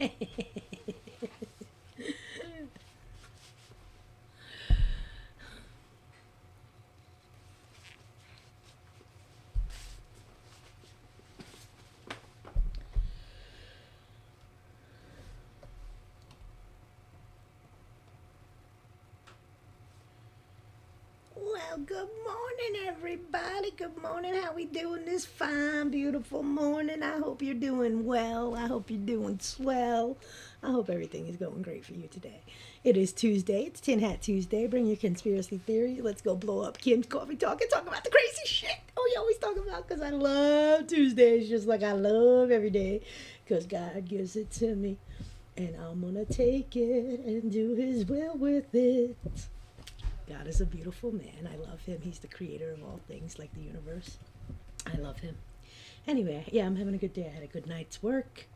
Well, good morning, everybody. Good morning. How we doing this fine, beautiful morning? I hope you're doing well. I hope you're doing swell. I hope everything is going great for you today. It is Tuesday. It's Tin Hat Tuesday. Bring your conspiracy theory. Let's go blow up Kim's Coffee Talk and talk about the crazy shit. Oh, you always talk about because I love Tuesdays just like I love every day because God gives it to me. And I'm going to take it and do his will with it. God is a beautiful man. I love him. He's the creator of all things, like the universe. I love him. Anyway, yeah, I'm having a good day. I had a good night's work.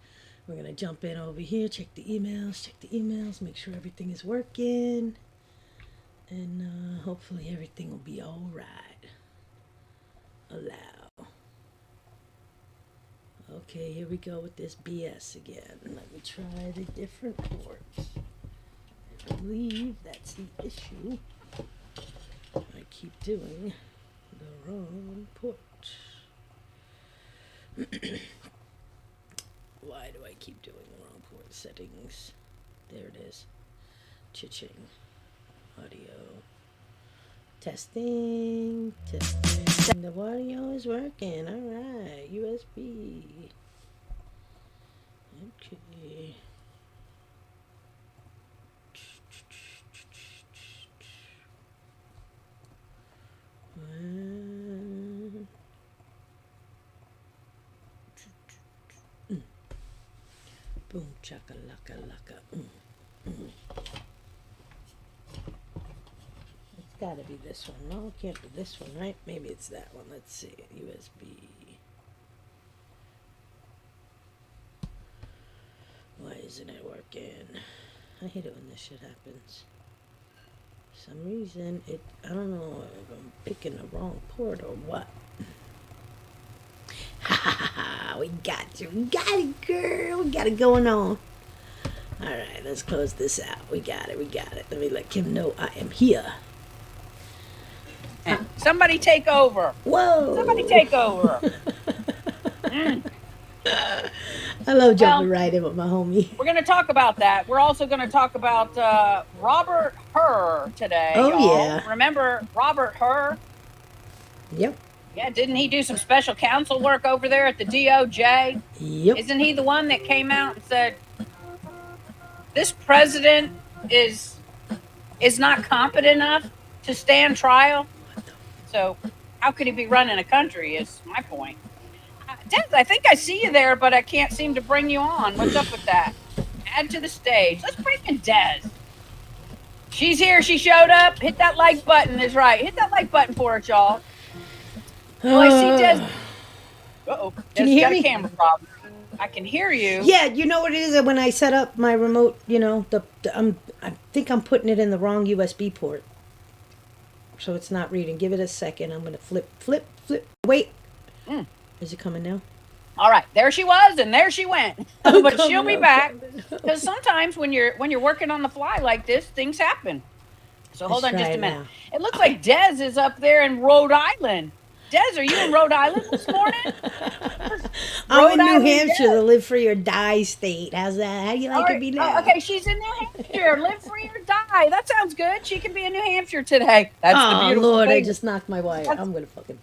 We're going to jump in over here, check the emails, make sure everything is working. And hopefully everything will be all right. Allow. Okay, here we go with this BS again. Let me try the different ports. I believe that's the issue. I keep doing the wrong port. Why do I keep doing the wrong port? Settings. There it is. Cha-ching. Audio. Testing. The audio is working. Alright. USB. Okay. Boom, chaka laka laka. It's gotta be this one. No, it can't be this one, right? Maybe it's that one. Let's see. USB. Why isn't it working? I hate it when this shit happens. For some reason, I don't know if I'm picking the wrong port or what. Ha ha ha, we got you. We got it, girl. We got it going on. All right, let's close this out. We got it. Let me let Kim know I am here. Somebody take over. Whoa. Somebody take over. I love jumping right in with my homie. We're going to talk about that. We're also going to talk about Robert Hur today. Oh, y'all. yeah. Remember Robert Hur? Yep. Yeah, didn't he do some special counsel work over there at the DOJ? Yep. Isn't he the one that came out and said, this president is not competent enough to stand trial? So how could he be running a country is my point. Des, I think I see you there, but I can't seem to bring you on. What's up with that? Add to the stage. Let's bring in Des. She's here. She showed up. Hit that like button is right. Hit that like button for it, y'all. Oh, I see Des. Uh-oh. Can you hear got me? a camera problem. I can hear you. Yeah, you know what it is? When I set up my remote, I think I'm putting it in the wrong USB port. So it's not reading. Give it a second. I'm going to flip. Wait. Is it coming now? All right. There she was, and there she went. But she'll be back. Because sometimes when you're working on the fly like this, things happen. So hold on just a minute. It looks like Des is up there in Rhode Island. Des, are you in Rhode Island this morning? I'm in New Hampshire, the live free or die state. How's that? How do you like to be now? Okay, she's in New Hampshire. Live free or die. That sounds good. She can be in New Hampshire today. That's the beautiful Lord, thing. I just knocked my wire. I'm going to fucking...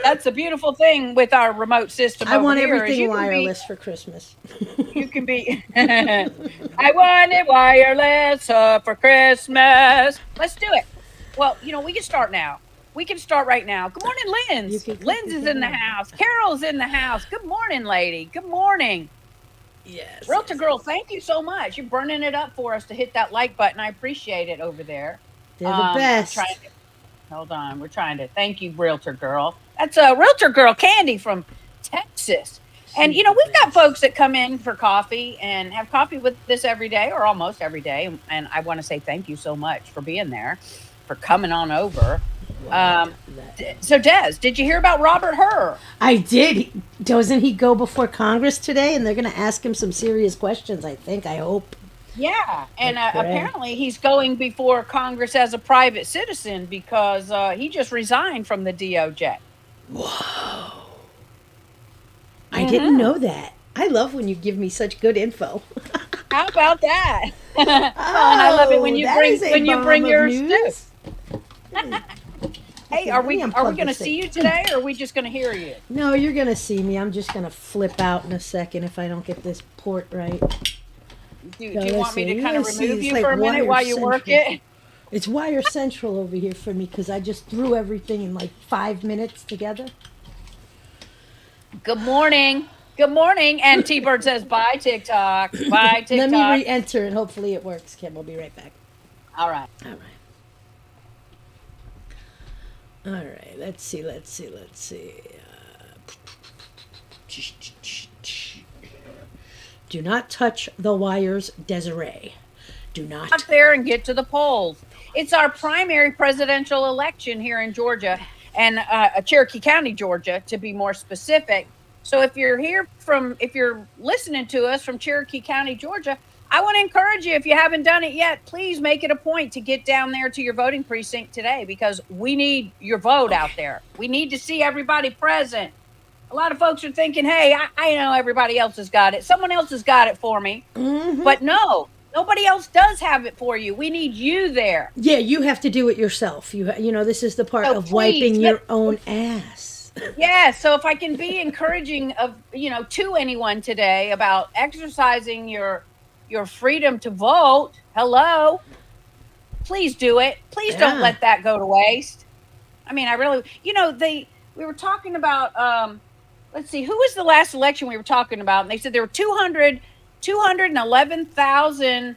That's the beautiful thing with our remote system I want over everything wireless for Christmas. You can be... I want it wireless for Christmas. Let's do it. Well, we can start now. We can start right now. Good morning, Linz. Linz is in the house. Carol's in the house. Good morning, lady. Good morning. Yes. Realtor Girl, thank you so much. You're burning it up for us to hit that like button. I appreciate it over there. They're the best. Hold on. We're trying to thank you, Realtor Girl. That's a Realtor Girl Candy from Texas. And, we've got folks that come in for coffee and have coffee with us every day or almost every day. And I want to say thank you so much for being there, for coming on over. What? So Des, did you hear about Robert Hur? I did. Doesn't he go before Congress today? And they're going to ask him some serious questions, I think. I hope. Yeah, I and pray. apparently he's going before Congress as a private citizen because he just resigned from the DOJ. Whoa. I didn't Mm-hmm. know that. I love when you give me such good info. How about that? Well, and I love it Oh, that is a when you bomb bring of yours too. news. Hey, Okay, let me are we unplug going to this see thing. you today, or are we just going to hear you? No, you're going to see me. I'm just going to flip out in a second if I don't get this port right. Do, So do you let's want me see. to You're kind going of to see remove it's you like for a minute wire while you work central. it? It's wire central over here for me because I just threw everything in like 5 minutes together. Good morning. Good morning. And T Bird says, bye, TikTok. Bye, Let me TikTok. re-enter and hopefully it works. Kim, we'll be right back. All right. All right. All right. Let's see. Let's see. Let's see. Do not touch the wires, Desiree. Do not. Out there and get to the polls. It's our primary presidential election here in Georgia and Cherokee County, Georgia, to be more specific. So if you're listening to us from Cherokee County, Georgia, I want to encourage you, if you haven't done it yet, please make it a point to get down there to your voting precinct today because we need your vote out Okay. there. We need to see everybody present. A lot of folks are thinking, hey, I know everybody else has got it. Someone else has got it for me. Mm-hmm. But no, nobody else does have it for you. We need you there. Yeah, you have to do it yourself. You know, this is the part So of wiping please, your own ass. yeah. So if I can be encouraging to anyone today about exercising your freedom to vote, hello, please do it. Please don't Yeah. let that go to waste. I mean, I really, we were talking about, let's see, who was the last election we were talking about? And they said there were 211,000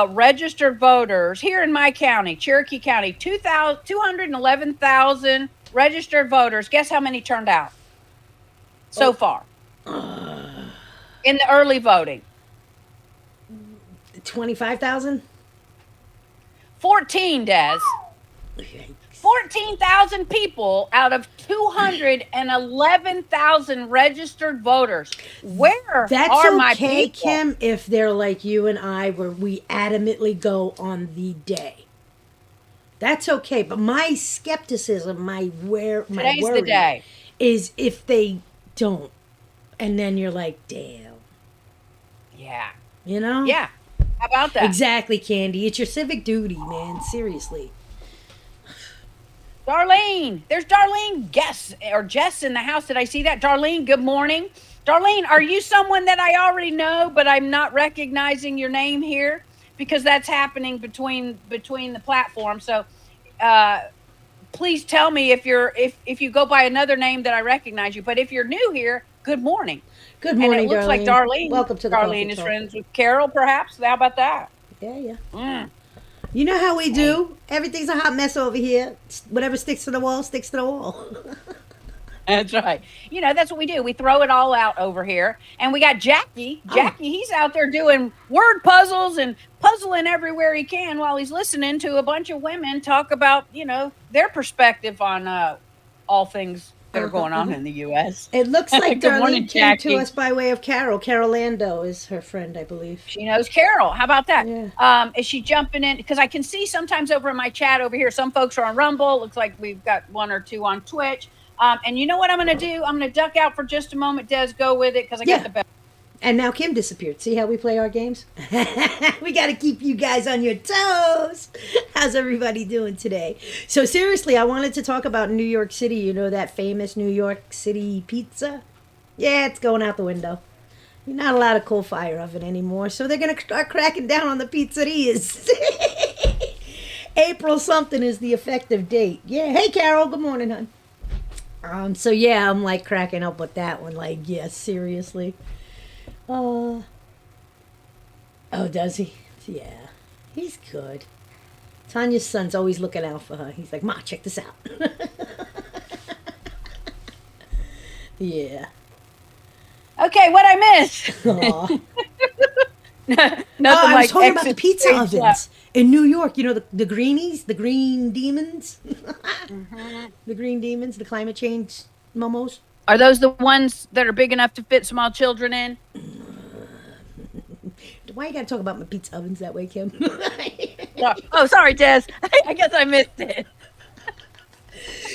registered voters here in my county, Cherokee County, 211,000 registered voters. Guess how many turned out so Oh. far Uh, in the early voting? 25,000? 14, Des. 14,000 people out of 211,000 registered voters. Where That's are my okay, people? Kim, if they're like you and I, where we adamantly go on the day. That's okay. But my skepticism, my Today's the worry day. is if they don't. And then you're like, damn. Yeah. You know? Yeah. How about that? Exactly, Candy. It's your civic duty, man. Seriously. Darlene, there's Darlene Jess in the house. Did I see that? Darlene, good morning. Darlene, are you someone that I already know, but I'm not recognizing your name here because that's happening between the platforms. So, uh, please tell me if you go by another name that I recognize you. But if you're new here, good morning. Good And it morning, looks like Darlene. Welcome to the Coffee Darlene is Talk. friends with Carol, perhaps. How about that? Yeah, yeah. Mm. You know how we Hey. do. Everything's a hot mess over here. Whatever sticks to the wall, sticks to the wall. That's right. That's what we do. We throw it all out over here. And we got Jackie. Oh. He's out there doing word puzzles and puzzling everywhere he can while he's listening to a bunch of women talk about, their perspective on all things that are going on in the U.S. It looks like Good morning, Darlene came to Jackie. us by way of Carol. Carol Lando is her friend, I believe. She knows Carol. How about that? Yeah. Is she jumping in? Because I can see sometimes over in my chat over here, some folks are on Rumble. Looks like we've got one or two on Twitch. And you know what I'm going to do? I'm going to duck out for just a moment. Des, go with it because I Yeah. got the bell. And now Kim disappeared. See how we play our games? We got to keep you guys on your toes. How's everybody doing today? So seriously, I wanted to talk about New York City. You know that famous New York City pizza? Yeah, it's going out the window. You're not allowed a coal-fire oven anymore, so they're going to start cracking down on the pizzerias. April something is the effective date. Yeah. Hey, Carol. Good morning, hon. So yeah, I'm like cracking up with that one. Like, yeah, seriously. Oh, does he? Yeah, he's good. Tanya's son's always looking out for her. He's like, Ma, check this out. Yeah. Okay, what I miss? Aw. Nothing I was like talking about the pizza exit stage ovens. In New York, you know the greenies, the green demons, Hmm. the green demons, the climate change momos. Are those the ones that are big enough to fit small children in? Why you gotta talk about my pizza ovens that way, Kim? Oh, sorry, Des. I guess I missed it.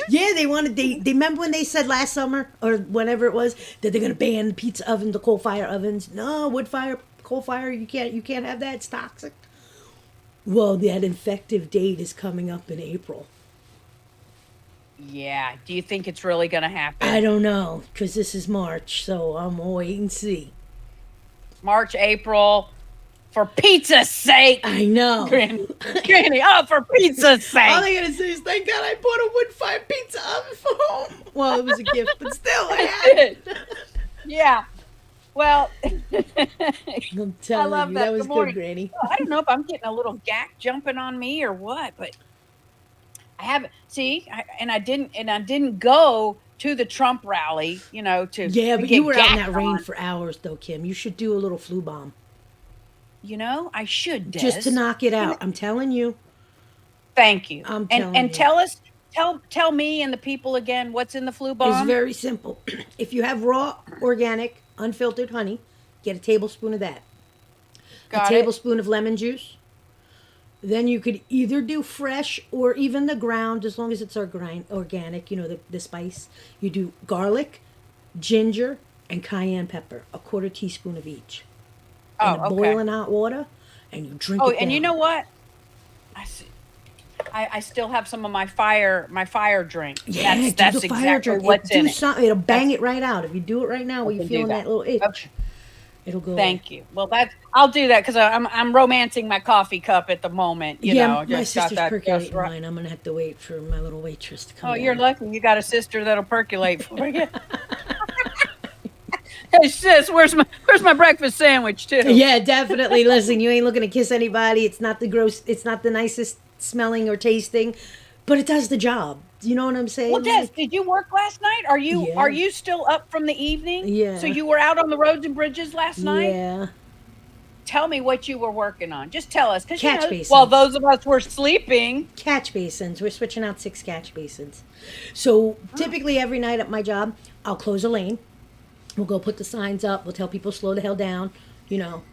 Yeah, they wanted. They remember when they said last summer or whenever it was that they're gonna ban the pizza oven, the coal fire ovens. No, wood fire, coal fire. You can't have that. It's toxic. Well, that effective date is coming up in April. Yeah. Do you think it's really going to I happen? don't know because this is March, so I'm gonna wait and see. March, April, for pizza's sake. I know. Granny. Granny, oh, for pizza's All sake. they gotta say is, "Thank God I bought a wood fire pizza oven for home." Well, it was a gift, but still, I had it. Yeah. Well, I'm I telling love you, that. that was Good good, morning. Granny. Well, I don't know if I'm getting a little gack jumping on me or what, but I haven't. See, and I didn't go to the Trump rally, Yeah, to but you get were out in gacked that rain on. for hours, though, Kim. You should do a little flu bomb I should, just to Des. knock it You know, out. I'm telling you. thank you. I'm And telling and you. tell me and the people again what's in the flu It's bomb. very simple. If you have raw, organic, unfiltered honey, get a tablespoon of that. A Got it. tablespoon of lemon juice. Then you could either do fresh or even the ground, as long as it's organic, the spice. You do garlic, ginger, and cayenne pepper, a quarter teaspoon of each, in a Oh, okay. boiling hot water, and you drink Oh, it and you know down. what? I, s- I still have some of my fire drink. Yeah, That's do the that's fire exactly drink. It what's in do it. something. It'll bang That's it right out. If you do it right now, I while you're can do feeling that. that little itch, Okay. it'll go away. Thank you. Well, I'll do that because I'm romancing my coffee cup at the moment. Yeah, my Just got sister's that just percolating right. mine. I'm gonna have to wait for my little waitress to come Oh, you're down. lucky you got a sister that'll percolate for you. Hey sis, where's my breakfast sandwich too? Yeah, definitely. Listen, you ain't looking to kiss anybody. It's not the gross. It's not the nicest smelling or tasting, but it does the job. You know what I'm Well, saying? Des, Like, did you work last night? Are you are yeah, you still up from the evening? So yeah, you were out on the roads and bridges last night? yeah. Tell me what you were working on. Just tell us, because Catch while basins. those of us were sleeping. Catch basins. We're switching out 6 catch basins. So Oh, typically every night at my job, I'll close a lane. We'll go put the signs up. We'll tell people slow the hell down. You know,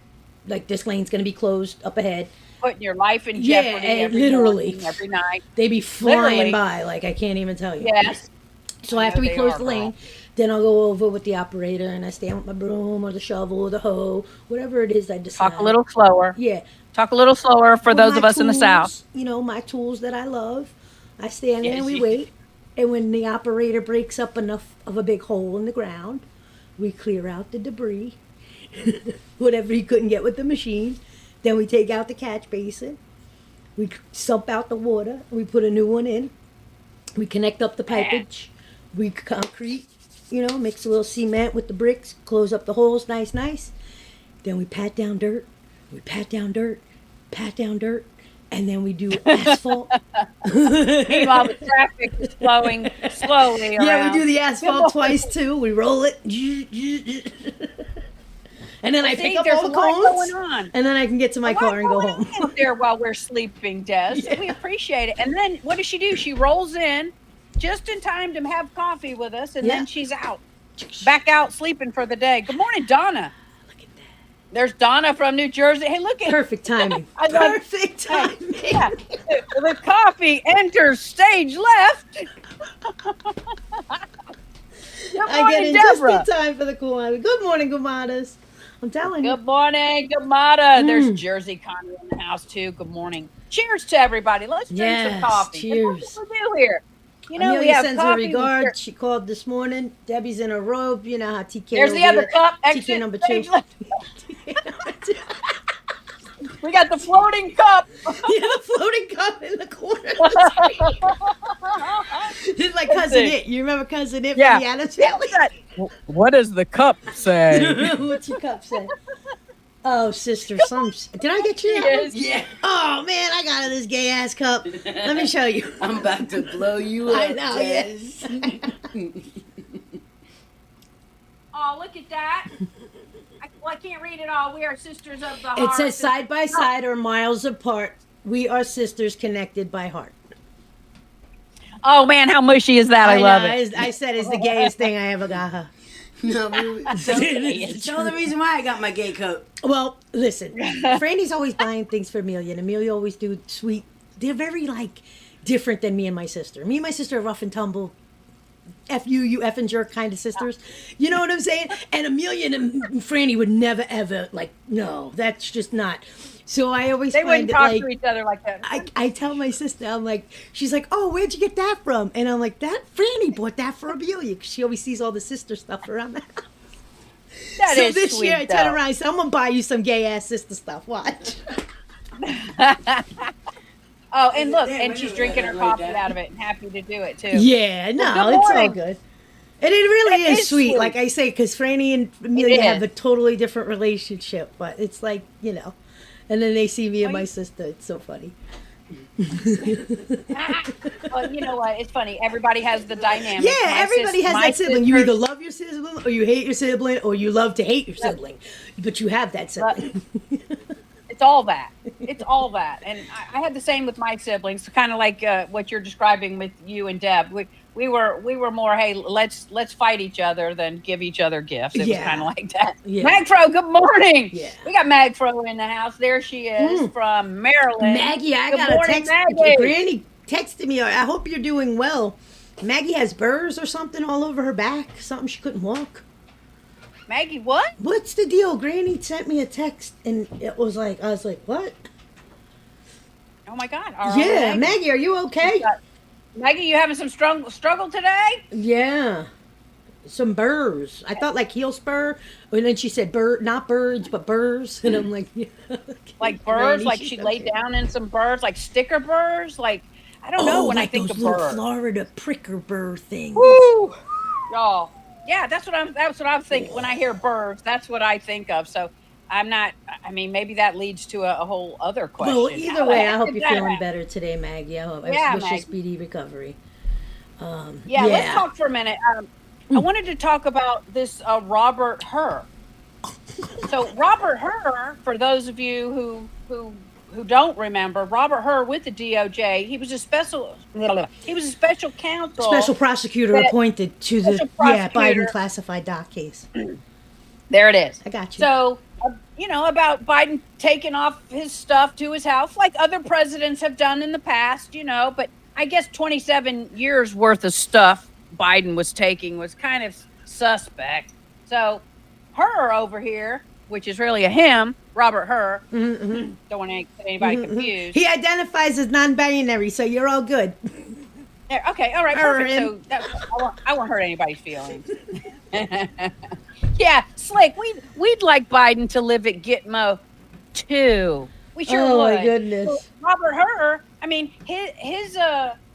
like this lane's gonna be closed up ahead. putting your life in Yeah, jeopardy and every literally, morning, every night. they be flying Literally, by like I can't even tell you. yes. So I after know we they close are, the lane, girl. then I'll go over with the operator and I stand with my broom or the shovel or the hoe, whatever it is I Talk a decide. little slower. Yeah, Talk a little slower for with those my of us in the South. tools, my tools that I love. I stand there and Yes. we wait. And when the operator breaks up enough of a big hole in the ground, we clear out the debris, whatever he couldn't get with the machine. Then we take out the catch basin. We sump out the water. We put a new one in. We connect up the Eh. pipage. We concrete, mix a little cement with the bricks, close up the holes nice, nice. Then we pat down dirt. We pat down dirt, pat down dirt, and then we do asphalt. Meanwhile, the traffic is flowing slowly Yeah, we do around. the Good asphalt morning. twice too. We roll it. And then Well, I pick see, up there's all a the lot going cones. on. And then I can get to A my lot car and go going home. on out there while we're sleeping, Des. Yeah. We appreciate it. And then what does she do? She rolls in just in time to have coffee with us, and Yeah. then she's out, back out sleeping for the day. Good morning, Donna. Look at that. There's Donna from New Jersey. Hey, look at Perfect timing. I love. Perfect Hey, timing. yeah, the coffee enters stage left. Good I get morning, in just Deborah. in time for the Kumada. Good morning, Kumadas. I'm telling you. Good morning, Gamada. There's Mm. Jersey Connie in the house too. Good morning. Cheers to everybody. Let's drink some Yes, coffee. That's cheers. what we do here. We Amelia have sends her coffee. We share. regards. She called this morning. Debbie's in a robe. You know how TK There's over the other here. cup. TK Exit number stage 2. left. TK number 2. We got the floating cup. Yeah, the floating cup in the corner of the screen. It's like Let's Cousin see. It. You remember Cousin It Yeah. from the Addams Yeah, Family? what's that? What does the cup say? What's your cup say? Oh, sister, did I get you that one? Yes. Yeah, Oh man, I got this gay ass cup. Let me show you. I'm about to blow you I up, know, Jazz. Oh, look at that. I can't read it all. We are sisters of the heart. It says side by side or miles apart. We are sisters connected by heart. Oh man, how mushy is that? I love know, it. I said it's the gayest thing I ever got her. No, tell the reason why I got my gay coat. Well, listen, Franny's always buying things for Amelia, and Amelia always do sweet. They're very like different than me and my sister. Me and my sister are rough and tumble. F you F and jerk kind of sisters. You know what I'm saying? And Amelia and Franny would never ever like, no, that's just not. So I always They find wouldn't it talk like, to each other like that. I tell my sister, I'm like, she's like, oh, where'd you get that from? And I'm like, that Franny bought that for Amelia because she always sees all the sister stuff around the house. That So is this sweet, year I turn though. around and say, I'm gonna buy you some gay ass sister stuff. Watch. Oh, and look, Yeah, and we she's don't drinking her let her like coffee that. out of it and happy to do it too. Yeah, no, Well, good it's all morning. good. And it really That is is sweet, sweet. like I say, because Franny and Amelia have is. a totally different relationship. But it's like, you know, and then they see me and Oh, my you- sister. It's so funny. Well, you know what? It's funny. Everybody has the dynamic. Yeah, My everybody has my that sibling. You sisters- either love your sibling, or you hate your sibling, or you love to hate your sibling. But you have that sibling. It's all that. It's all that. And I had the same with my siblings, kind of like what you're describing with you and Deb. We were more, hey, let's fight each other than give each other gifts. It was Yeah. kind of like that. Yeah. Magfro, good morning. Yeah. We got Magfro in the house. There she is from Maryland. Maggie, I Good got a morning, text. Maggie. Granny texted me. I hope you're doing well. Maggie has burrs or something all over her back. Something she couldn't walk. Maggie, what? What's the deal? Granny sent me a text, and it was like, I was like, what? Oh my God. Our own Yeah, Maggie. Maggie, are you okay? Maggie, you having some struggle today? Yeah. Some burrs. I thought like heel spur, and then she said bird, not birds, but burrs, and I'm like, yeah. Like birds? Granny, Like she's she laid okay. down in some birds? Like sticker birds? Like, I don't know when like I think those of little birds. Florida pricker burr things. Woo! Y'all. Yeah, that's what I'm thinking. When I hear birds, that's what I think of. So I'm not, I mean, maybe that leads to a whole other question. Well, either How the way, I heck hope did you're that feeling happen? better today, Maggie. I hope. I Yeah, wish you Maggie. speedy recovery. Yeah, let's talk for a minute. I wanted to talk about this Robert Hur. So Robert Hur, for those of you who don't remember, Robert Hur with the DOJ, he was a special counsel. Special prosecutor that- appointed to the Special Biden prosecutor. classified doc case. There it is. I got you. So, about Biden taking off his stuff to his house, like other presidents have done in the past, but I guess 27 years worth of stuff Biden was taking was kind of suspect. So, her over here, which is really a him, Robert Hur, don't want to get anybody confused. He identifies as non-binary, so you're all good. There, okay, all right, Her perfect. him. So I won't hurt anybody's feelings. Yeah, Slick, we'd like Biden to live at Gitmo too. We sure Oh, would. my goodness. So Robert Hur, I mean, his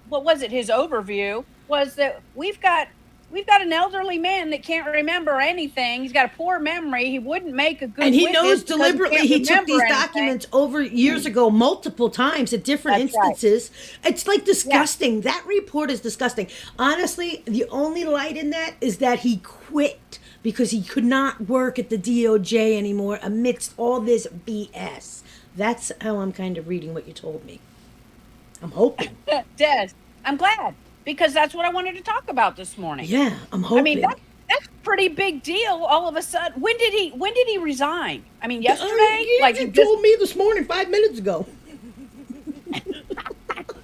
what was it? His overview was that we've got an elderly man that can't remember anything. He's got a poor memory. He wouldn't make a good And he witness knows because deliberately can't he took remember these anything. documents over years ago, multiple times at different That's right. instances. It's like disgusting. That report is disgusting. Honestly, the only light in that is that he quit because he could not work at the DOJ anymore amidst all this BS. That's how I'm kind of reading what you told me. I'm hoping. Des, I'm glad because that's what I wanted to talk about this morning. Yeah, I'm hoping. I mean, that's a pretty big deal. All of a sudden, when did he resign? I mean, yesterday. Like he you just- told me this morning, 5 minutes ago.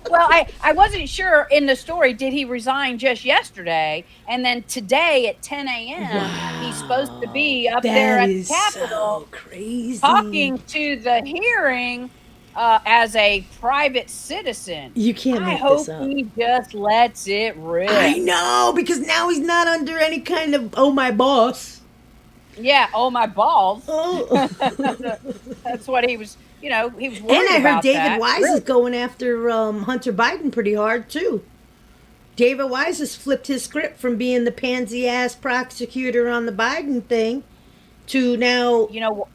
Well, I wasn't sure in the story. Did he resign just yesterday? And then today at 10 a.m., he's supposed to be up there That at the is Capitol so crazy. talking to the hearing as a private citizen. You can't I make hope this up. he just lets it rip. I know, because now he's not under any kind of, oh, my boss. Yeah. Oh, my balls. Oh. That's what he was. He was worried And I heard about David that. Wise is going after Hunter Biden pretty hard, too. David Wise has flipped his script from being the pansy-ass prosecutor on the Biden thing to now... You know,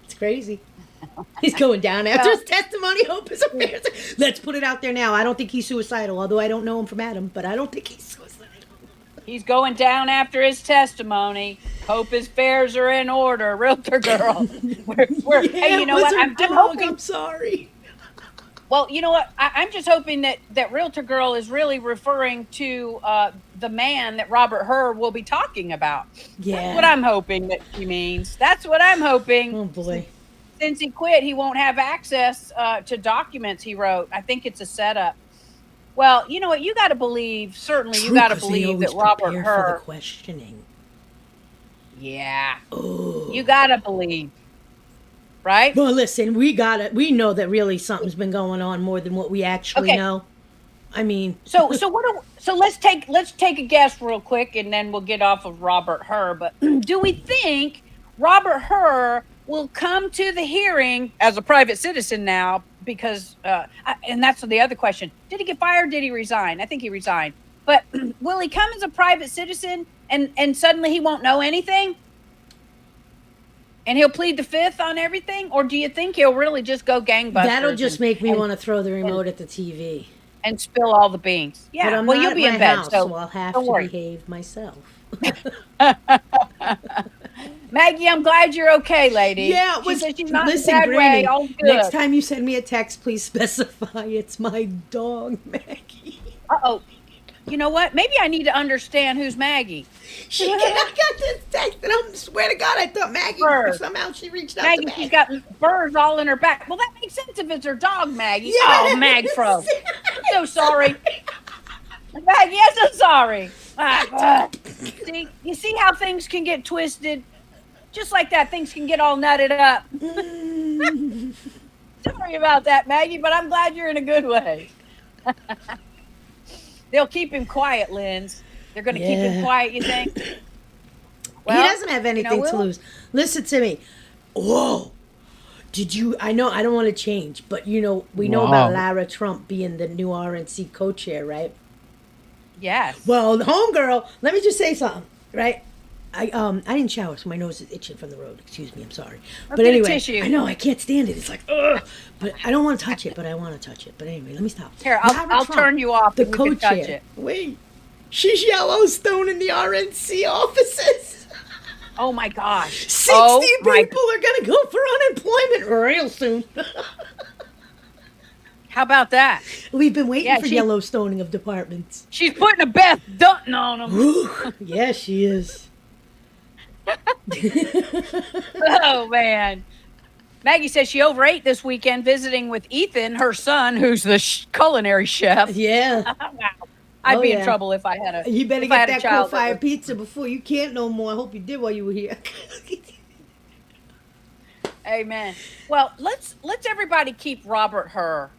It's crazy. He's going down after his testimony. Hope is a Let's put it out there now. I don't think he's suicidal, although I don't know him from Adam, but I don't think he's suicidal. He's going down after his testimony. Hope his fares are in order, realtor girl. Hey, you know what? I'm hoping. I'm sorry. Well, you know what? I'm just hoping that realtor girl is really referring to the man that Robert Hur will be talking about. Yeah. That's what I'm hoping that she means. That's what I'm hoping. Oh boy. Since he quit, he won't have access to documents he wrote. I think it's a setup. Well, you know what? You got to believe. Certainly, you got to believe that Robert for Hur. the questioning. Yeah. Oh. You got to believe. Right? Well, listen, we know that really something's been going on more than what we actually know. I mean, so let's take a guess real quick, and then we'll get off of Robert Hur. But do we think Robert Hur will come to the hearing as a private citizen now? Because and that's the other question: did he get fired? Did he resign? I think he resigned. But will he come as a private citizen, and suddenly he won't know anything? And he'll plead the fifth on everything? Or do you think he'll really just go gangbusters? That'll just make me want to throw the remote at the TV. And spill all the beans. Yeah, but I'm well, not you'll be at in my bed, house, so I'll have to behave myself. Maggie, I'm glad you're okay, lady. Yeah, she said she's not listen, in a bad way. Granny, All good. next time you send me a text, please specify it's my dog, Maggie. Uh-oh. You know what? Maybe I need to understand who's Maggie. I got this text, and I swear to God, I thought Maggie, somehow she reached out Maggie, to me. She's got burrs all in her back. Well, that makes sense if it's her dog, Maggie. Yeah, oh, Magfro. I'm so sorry. Maggie, I'm so sorry. See, you see how things can get twisted? Just like that, things can get all nutted up. Sorry about that, Maggie, but I'm glad you're in a good way. They'll keep him quiet, Linz. They're going to keep him quiet, you think? Well, he doesn't have anything to lose. Listen to me. Whoa. I know I don't want to change, but we know about Lara Trump being the new RNC co-chair, right? Yes. Well, homegirl, let me just say something, right? I didn't shower, so my nose is itching from the road. Excuse me, I'm sorry. But anyway, I know I can't stand it. It's like, ugh. But I don't want to touch it, but I want to touch it. But anyway, let me stop. Here, I'll turn you off. The co-chair. Wait, she's Yellowstone in the RNC offices. Oh my gosh! 60 people are gonna go for unemployment real soon. How about that? We've been waiting for Yellowstoning of departments. She's putting a Beth Dutton on them. Yeah, she is. Oh man, Maggie says she overate this weekend visiting with Ethan, her son, who's the culinary chef. Yeah. Wow. I'd be in trouble if I had a. You better get that coal-fired pizza before you can't no more. I hope you did while you were here. Amen. Well, let's everybody keep Robert Hur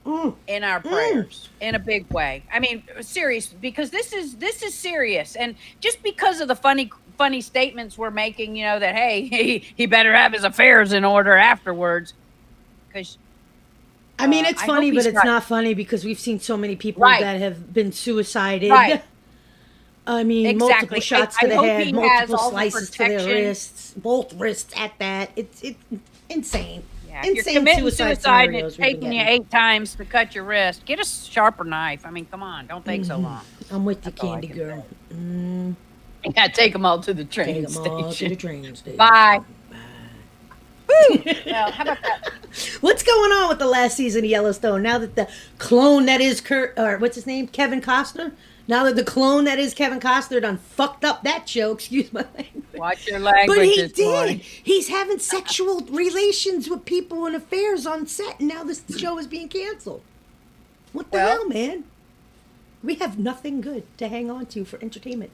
in our prayers in a big way. I mean, serious, because this is serious, and just because of the funny statements we're making, that hey, he better have his affairs in order afterwards, because. I mean, it's funny, but it's not funny because we've seen so many people that have been suicided. Right. I mean, multiple shots to the head, multiple slices to their wrists, both wrists at that. It's insane. Yeah, if you're committing suicide and it's taking you 8 times to cut your wrist, get a sharper knife. I mean, come on, don't take so long. I'm with you, Candy Girl. You gotta take them all to the train station. Bye. Woo! Well, how about that? What's going on with the last season of Yellowstone? Now that the clone that is what's his name? Kevin Costner? Now that the clone that is Kevin Costner done fucked up that show, excuse my language. Watch your language. But he did. He's having sexual relations with people and affairs on set, and now this show is being canceled. What the hell, man? We have nothing good to hang on to for entertainment.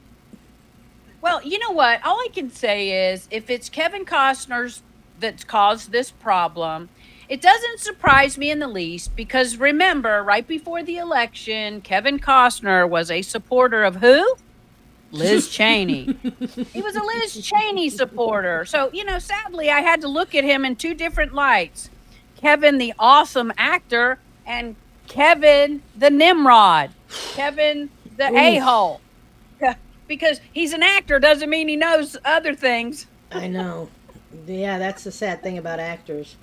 Well, you know what? All I can say is if it's Kevin Costner's that's caused this problem, it doesn't surprise me in the least, because remember, right before the election, Kevin Costner was a supporter of who? Liz Cheney. He was a Liz Cheney supporter. So, sadly, I had to look at him in 2 different lights. Kevin, the awesome actor, and Kevin, the Nimrod. Kevin, the a-hole. Because he's an actor doesn't mean he knows other things. I know. Yeah, that's the sad thing about actors.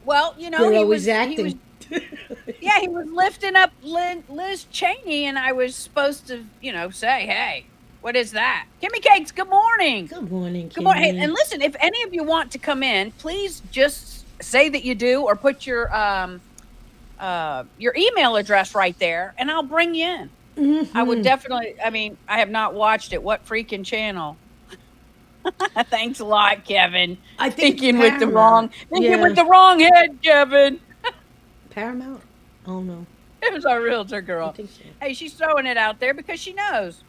Well, They're always acting. He was lifting up Liz Cheney, and I was supposed to, say, hey, What is that? Kimmy Cakes, good morning. Good morning, Kimmy. Good morning. Hey, and listen, if any of you want to come in, please just say that you do, or put your email address right there, and I'll bring you in. I would definitely. I mean, I have not watched it. What freaking channel? Thanks a lot, Kevin. I think thinking with the wrong head, Kevin. Paramount? Oh no. It was our realtor girl. I think so. Hey, she's throwing it out there because she knows.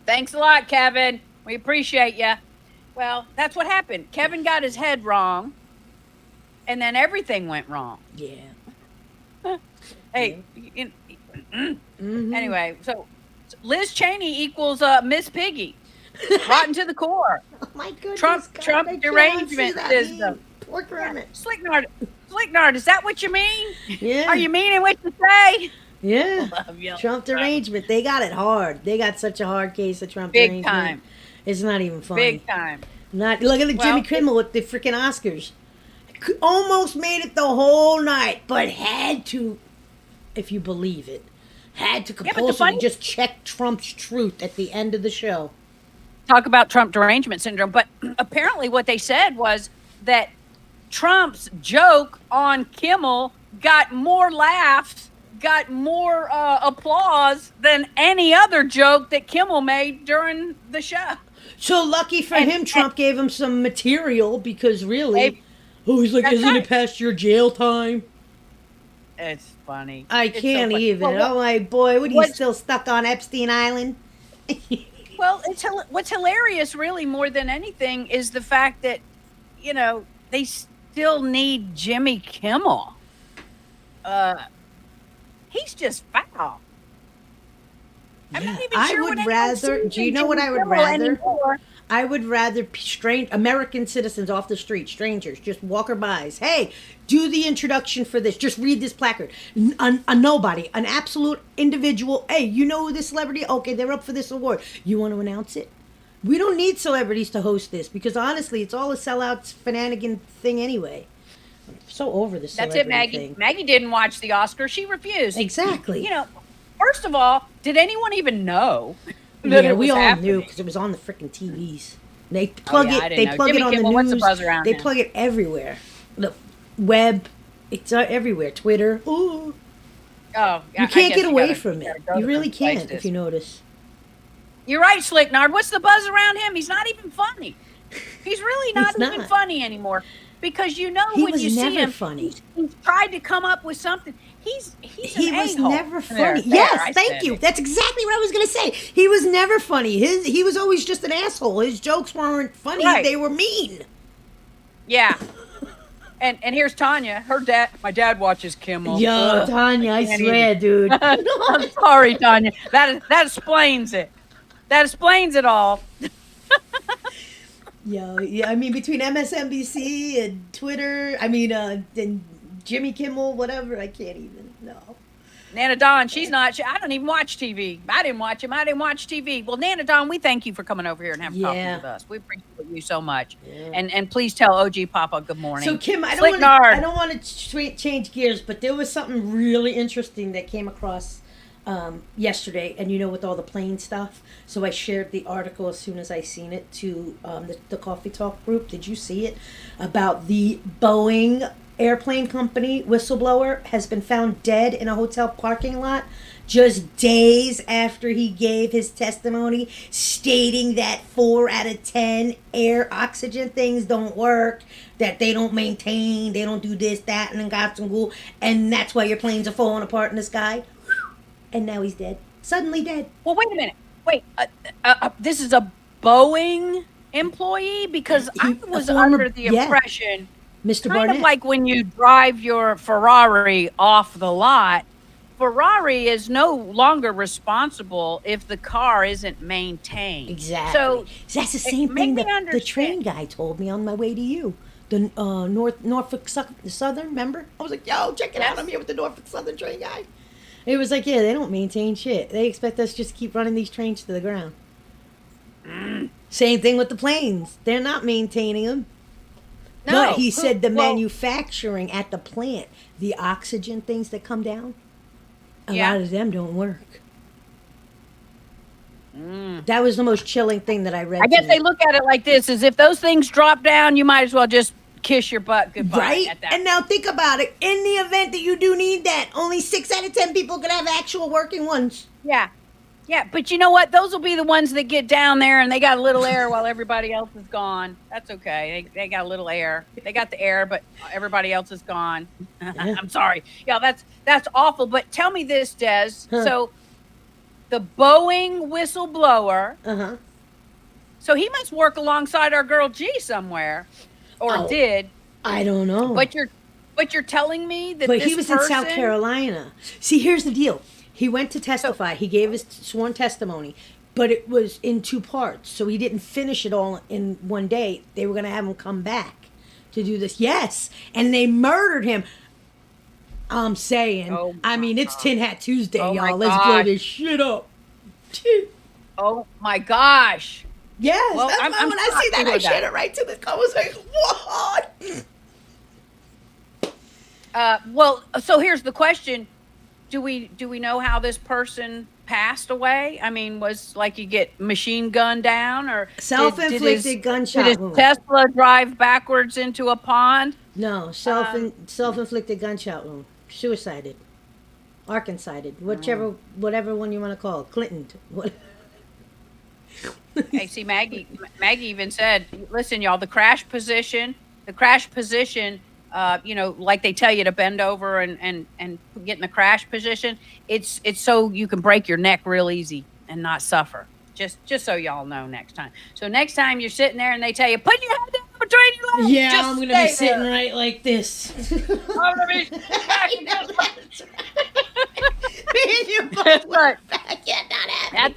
Thanks a lot, Kevin. We appreciate you. Well, that's what happened. Kevin got his head wrong, and then everything went wrong. Yeah. Hey, anyway, so Liz Cheney equals Miss Piggy. Rotten to the core. Oh my goodness. Trump God, derangement system. Poor Kermit. Slicknard, is that what you mean? Yeah. Are you meaning what you say? Yeah. Love you. Trump derangement. They got it hard. They got such a hard case of Trump Big derangement. time. It's not even funny. Big time. Not look at the Jimmy Kimmel with the freaking Oscars. Almost made it the whole night, but had to, if you believe it, had to compulsively just check Trump's truth at the end of the show. Talk about Trump derangement syndrome, but apparently what they said was that Trump's joke on Kimmel got more laughs, got more applause than any other joke that Kimmel made during the show. So lucky for him, Trump gave him some material, because really, he's like, isn't it past your jail time? It's funny. I can't so even. Well, oh my boy, what are you still stuck on Epstein Island? Well, what's hilarious, really, more than anything, is the fact that, they still need Jimmy Kimmel. He's just foul. I'm not even sure. I would rather. Do you know what I would rather? Anymore. I would rather American citizens off the street, strangers, just walker-bys. Hey, do the introduction for this. Just read this placard. A nobody, an absolute individual. Hey, you know this celebrity? Okay, they're up for this award. You want to announce it? We don't need celebrities to host this, because honestly, it's all a sellout shenanigan thing anyway. I'm so over this. That's it, Maggie. Thing. Maggie didn't watch the Oscars. She refused. Exactly. First of all, did anyone even know? We all knew, because it was on the freaking TVs. They plug it. They plug Jimmy it on Kimmel, the news. What's the buzz around they him? Plug it everywhere. The web, it's everywhere. Twitter. Ooh. Oh, you can't get away from it. You really can't, if you notice. You're right, Slicknard. What's the buzz around him? He's not even funny. He's really not even funny anymore. Because when you see him, funny. He's tried to come up with something. He was never funny. Yes, thank you. That's exactly what I was going to say. He was never funny. He was always just an asshole. His jokes weren't funny. Right. They were mean. Yeah. And here's Tanya. My dad watches Kimmel. Yo, Tanya, I swear, dude. I'm sorry, Tanya. That explains it. That explains it all. Yeah, I mean, between MSNBC and Twitter, and Jimmy Kimmel, whatever, I can't even, no. Nana Dawn, I don't even watch TV. I didn't watch him. I didn't watch TV. Well, Nana Dawn, we thank you for coming over here and having coffee with us. We appreciate you so much. Yeah. And please tell OG Papa good morning. So, Kim, I don't want to change gears, but there was something really interesting that came across yesterday, and with all the plane stuff. So I shared the article as soon as I seen it to the Coffee Talk group. Did you see it? About the Boeing airplane company whistleblower has been found dead in a hotel parking lot just days after he gave his testimony, stating that 4 out of 10 air oxygen things don't work, that they don't maintain, they don't do this, that, and then got some ghoul, and that's why your planes are falling apart in the sky. And now he's dead. Suddenly dead. Well, wait a minute. Wait, this is a Boeing employee? Because I was under the impression, Mr. kind Barnett. of like when you drive your Ferrari off the lot, Ferrari is no longer responsible if the car isn't maintained. Exactly. So that's the same thing that the train guy told me on my way to you. The Norfolk Southern, remember? I was like, yo, check it out. I'm here with the Norfolk Southern train guy. It was like, yeah, they don't maintain shit. They expect us just to keep running these trains to the ground. Same thing with the planes. They're not maintaining them. No. But he said the manufacturing at the plant, the oxygen things that come down, a lot of them don't work. That was the most chilling thing that I read. I guess to they me. look at it like this: is if those things drop down, you might as well just kiss your butt goodbye. Right? At that And now think about it. In the event that you do need that, only 6 out of 10 people could have actual working ones. Yeah. Yeah, but you know what? Those will be the ones that get down there and they got a little air while everybody else is gone. That's okay. They got a little air. They got the air, but everybody else is gone. I'm sorry. Yeah, that's awful. But tell me this, Des. So the Boeing whistleblower, so he must work alongside our girl G somewhere, or did. I don't know. But you're telling me that But this he was person, in South Carolina. See, here's the deal. He went to testify. He gave his sworn testimony, but it was in 2 parts. So he didn't finish it all in one day. They were going to have him come back to do this. Yes. And they murdered him. I'm saying. Oh I mean, it's Tin Hat Tuesday, Oh my y'all. Let's blow gosh. this shit up. Oh my gosh. Yes. Well, That's I'm why when I shocked see to that, hear I that. shared it right to the. I was like, what? Well, so here's the question. Do we know how this person passed away? I mean, was like you get machine gunned down, or Self-inflicted gunshot did his wound. Tesla drive backwards into a pond? No, self-inflicted gunshot wound. Suicided. Arkancided. Whatever one you want to call it. Clinton. What? Hey, see, Maggie even said, listen, y'all, the crash position, like they tell you to bend over and get in the crash position. It's so you can break your neck real easy and not suffer. Just so y'all know next time. So next time you're sitting there and they tell you, put your head down between your legs. Yeah, just I'm going to be stay sitting there. right like this. I'm gonna be back in this- Me and you both That's went right. back. Yeah, not happening. At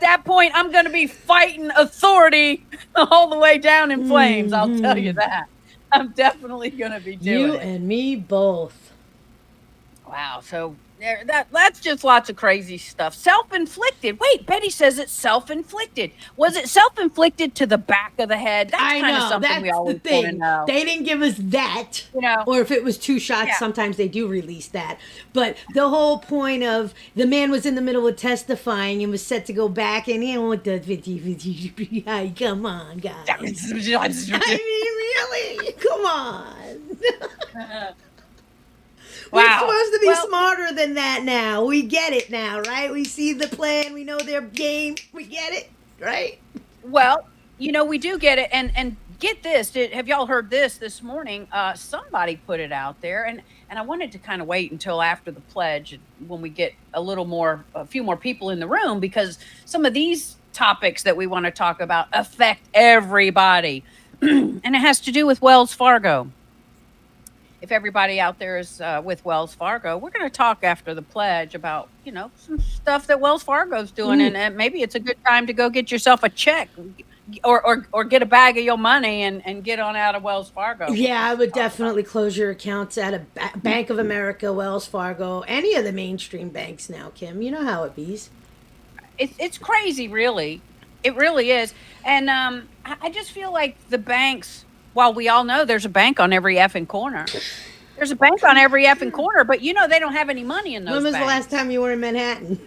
that point, I'm going to be fighting authority all the way down in flames. I'll tell you that. I'm definitely going to be doing You it. and me both. Wow. So that's just lots of crazy stuff. Self-inflicted. Wait, Betty says it's self-inflicted. Was it self-inflicted to the back of the head? That's I kind of know. something That's we the always want to thing. know. They didn't give us that. You know. Or if it was 2 shots, Yeah. sometimes they do release that. But the whole point of the man was in the middle of testifying and was set to go back, and he went the 50. Come on, guys. I mean, really? Come on. We're Wow. supposed to be Well- smarter than that now. We get it now, right? We see the plan. We know their game. We get it, right? Well, we do get it. And get this. Have y'all heard this morning? Somebody put it out there. And I wanted to kind of wait until after the pledge when we get a few more people in the room, because some of these topics that we want to talk about affect everybody. And it has to do with Wells Fargo. If everybody out there is with Wells Fargo, we're going to talk after the pledge about, some stuff that Wells Fargo's doing. And maybe it's a good time to go get yourself a check or get a bag of your money and get on out of Wells Fargo. Yeah, I would definitely close your accounts at a Bank of America, Wells Fargo, any of the mainstream banks now, Kim. You know how it be. It's crazy, really. It really is. And I just feel like the banks, while we all know there's a bank on every effing corner. There's a bank on every effing corner, but they don't have any money in those When was banks. the last time you were in Manhattan?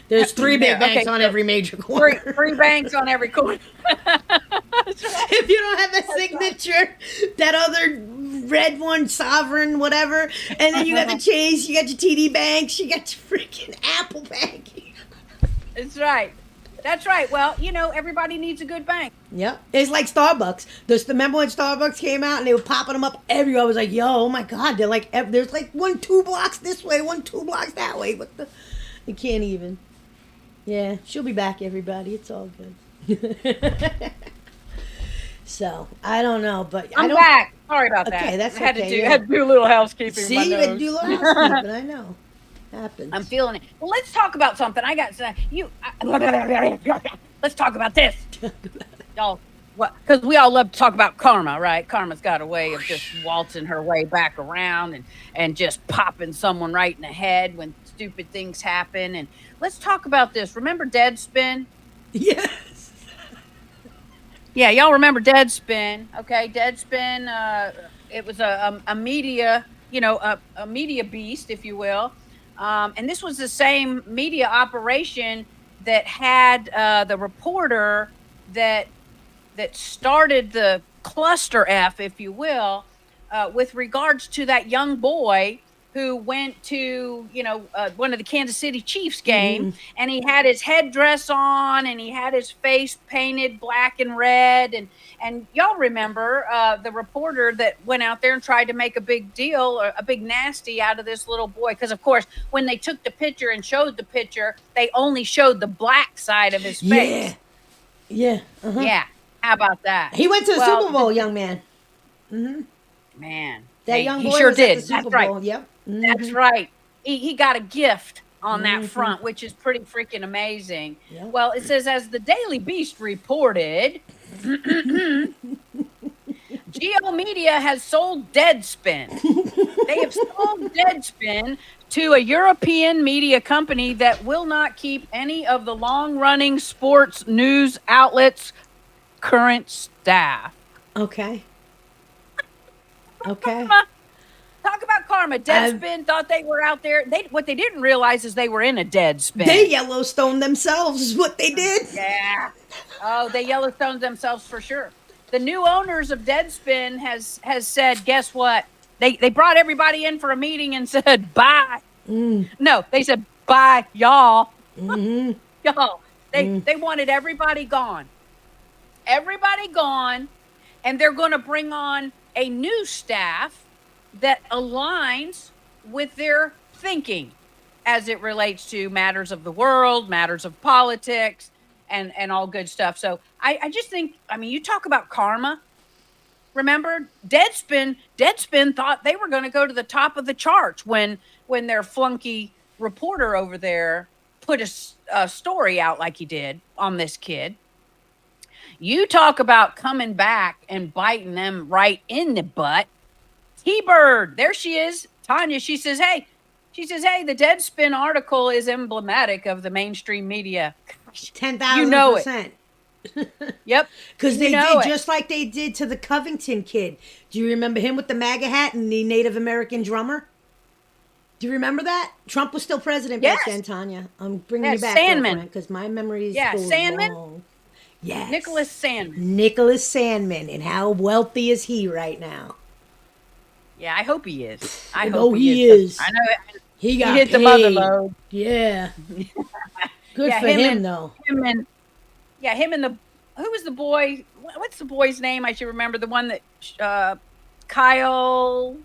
There's 3 big banks on every major corner. Three banks on every corner. If you don't have a signature, that other red one, Sovereign, whatever, and then you got the Chase, you got your TD Banks, you got your freaking Apple Bank. That's right. That's right. Well, everybody needs a good bank. Yep. It's like Starbucks. Remember when Starbucks came out and they were popping them up everywhere? I was like, yo, oh my God. They're like, there's like 2 blocks this way, 2 blocks that way. What the? You can't even. Yeah, she'll be back, everybody. It's all good. So, I don't know, but I'm back. Sorry about that. Okay, that's I had okay, to do, yeah. had to do a little housekeeping. See, my you had to nose. do a little housekeeping. I know. Happens. I'm feeling it. Well, let's talk about something. I got let's talk about this. Y'all, because we all love to talk about karma, right? Karma's got a way of just waltzing her way back around and just popping someone right in the head when stupid things happen. And let's talk about this. Remember Deadspin? Yes. Yeah, y'all remember Deadspin? Okay, Deadspin. It was a media, a media beast, if you will. And this was the same media operation that had the reporter that started the cluster F, if you will, with regards to that young boy who went to, one of the Kansas City Chiefs game, and he had his headdress on and he had his face painted black and red. And y'all remember the reporter that went out there and tried to make a big deal or a big nasty out of this little boy. Because, of course, when they took the picture and showed the picture, they only showed the black side of his face. Yeah. Yeah. How about that? He went to the Super Bowl, young man. Man, That young boy he sure was did. at the Super That's Bowl. right. Yep. That's right. He got a gift on that front, which is pretty freaking amazing. Yep. Well, it says, as the Daily Beast reported, Geo Media has sold Deadspin. They have sold Deadspin to a European media company that will not keep any of the long-running sports news outlets' current staff. Okay. Talk about karma. Deadspin thought they were out there. What they didn't realize is they were in a dead spin. They Yellowstone themselves is what they did. Yeah. Oh, they Yellowstoned themselves for sure. The new owners of Deadspin has said, guess what? They brought everybody in for a meeting and said, bye. No, they said, bye, y'all. Y'all. They wanted everybody gone. Everybody gone. And they're going to bring on a new staff that aligns with their thinking as it relates to matters of the world, matters of politics, and all good stuff. So I just think, you talk about karma. Remember, Deadspin thought they were going to go to the top of the charts when their flunky reporter over there put a story out like he did on this kid. You talk about coming back and biting them right in the butt. T-Bird, there she is. Tanya, she says, hey, the Deadspin article is emblematic of the mainstream media. 10,000%. You know it. Yep. Because they did just like they did to the Covington kid. Do you remember him with the MAGA hat and the Native American drummer? Do you remember that? Trump was still president back then, Tanya. I'm bringing you back, Sandman. Because my memory is Sandman. long. Yes. Nicholas Sandman. Nicholas Sandman. And how wealthy is he right now? Yeah, I hope he is. I know hope he is. I know he got hit paid. the mother load. Yeah. Good for him, though. Him and the, who was the boy? What's the boy's name? I should remember. The one that, Kyle,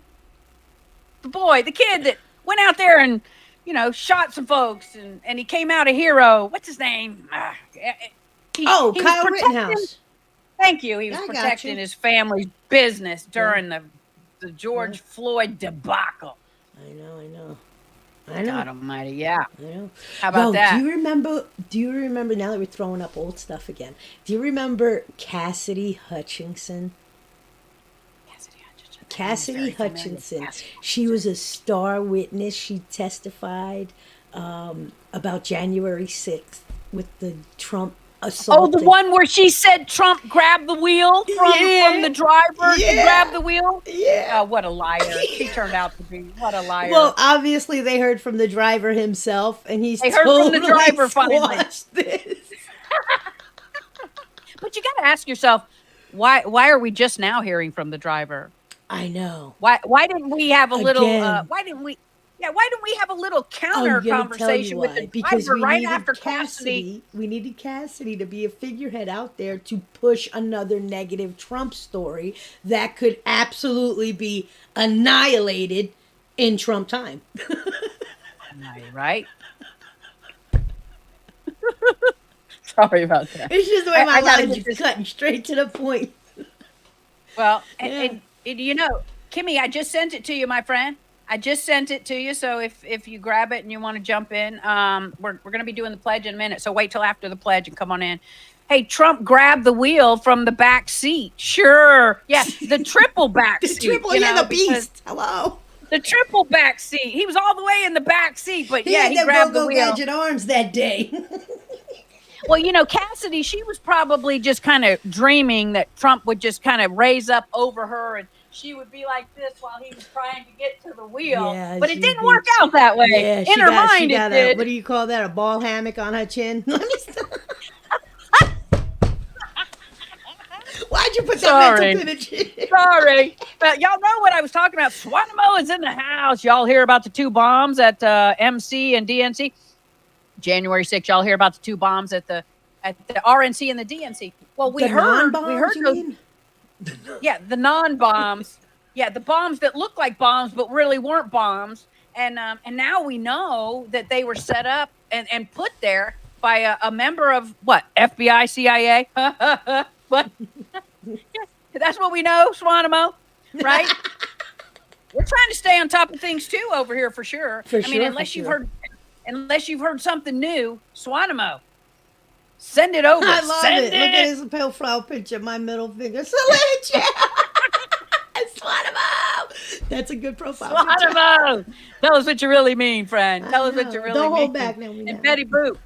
the kid that went out there and, shot some folks and he came out a hero. What's his name? Kyle Rittenhouse. Thank you. He was protecting his family's business during the George Floyd debacle. I know. God almighty, yeah. I know. How about that? Do you remember, now that we're throwing up old stuff again, do you remember Cassidy Hutchinson? Cassidy Hutchinson. She was a star witness. She testified about January 6th with the Trump assault. Oh, the one where she said Trump grabbed the wheel from the driver to grab the wheel? Yeah. Oh, what a liar. She turned out to be. What a liar. Well, obviously they heard from the driver himself, and he's heard from the driver finally. This. But you got to ask yourself, why are we just now hearing from the driver? I know. Why didn't we have a little why didn't we have a little counter conversation with the driver right after Cassidy? We needed Cassidy to be a figurehead out there to push another negative Trump story that could absolutely be annihilated in Trump time. Right? Sorry about that. It's just the way my lines are cutting straight to the point. Well, and Kimmy, I just sent it to you, my friend. I just sent it to you. So if you grab it and you want to jump in, we're going to be doing the pledge in a minute. So wait till after the pledge and come on in. Hey, Trump grabbed the wheel from the back seat. Sure. Yeah, the triple back seat. The beast. Hello. The triple back seat. He was all the way in the back seat, but he grabbed the wheel. Gadget arms that day. Well, Cassidy, she was probably just kind of dreaming that Trump would just kind of raise up over her and she would be like this while he was trying to get to the wheel. Yeah, but it she'd didn't be- work out that way. Yeah, In she her got, mind, she it got did. what do you call that? A ball hammock on her chin? Let me stop. Why'd you put that Sorry. mental image? Sorry. But y'all know what I was talking about. Swanimo is in the house. Y'all hear about the 2 bombs at MC and DNC? January 6th, y'all hear about the 2 bombs at the RNC and the DNC. Well, we The heard non-bombs, you those, mean? yeah, the non-bombs. Yeah, the bombs that look like bombs but really weren't bombs. And now we know that they were set up and put there by a member of what? FBI, CIA? What? That's what we know, Swanimo, right? We're trying to stay on top of things too over here for sure. For I mean, sure, unless for you've sure. heard something new, Swanimo, send it over. I love Send it. Look at his profile picture, my middle finger. Salute you! Swanimo! That's a good profile picture. Swanimo, tell us what you really mean, friend. Tell us what you really mean. Don't hold back now. And Betty Boop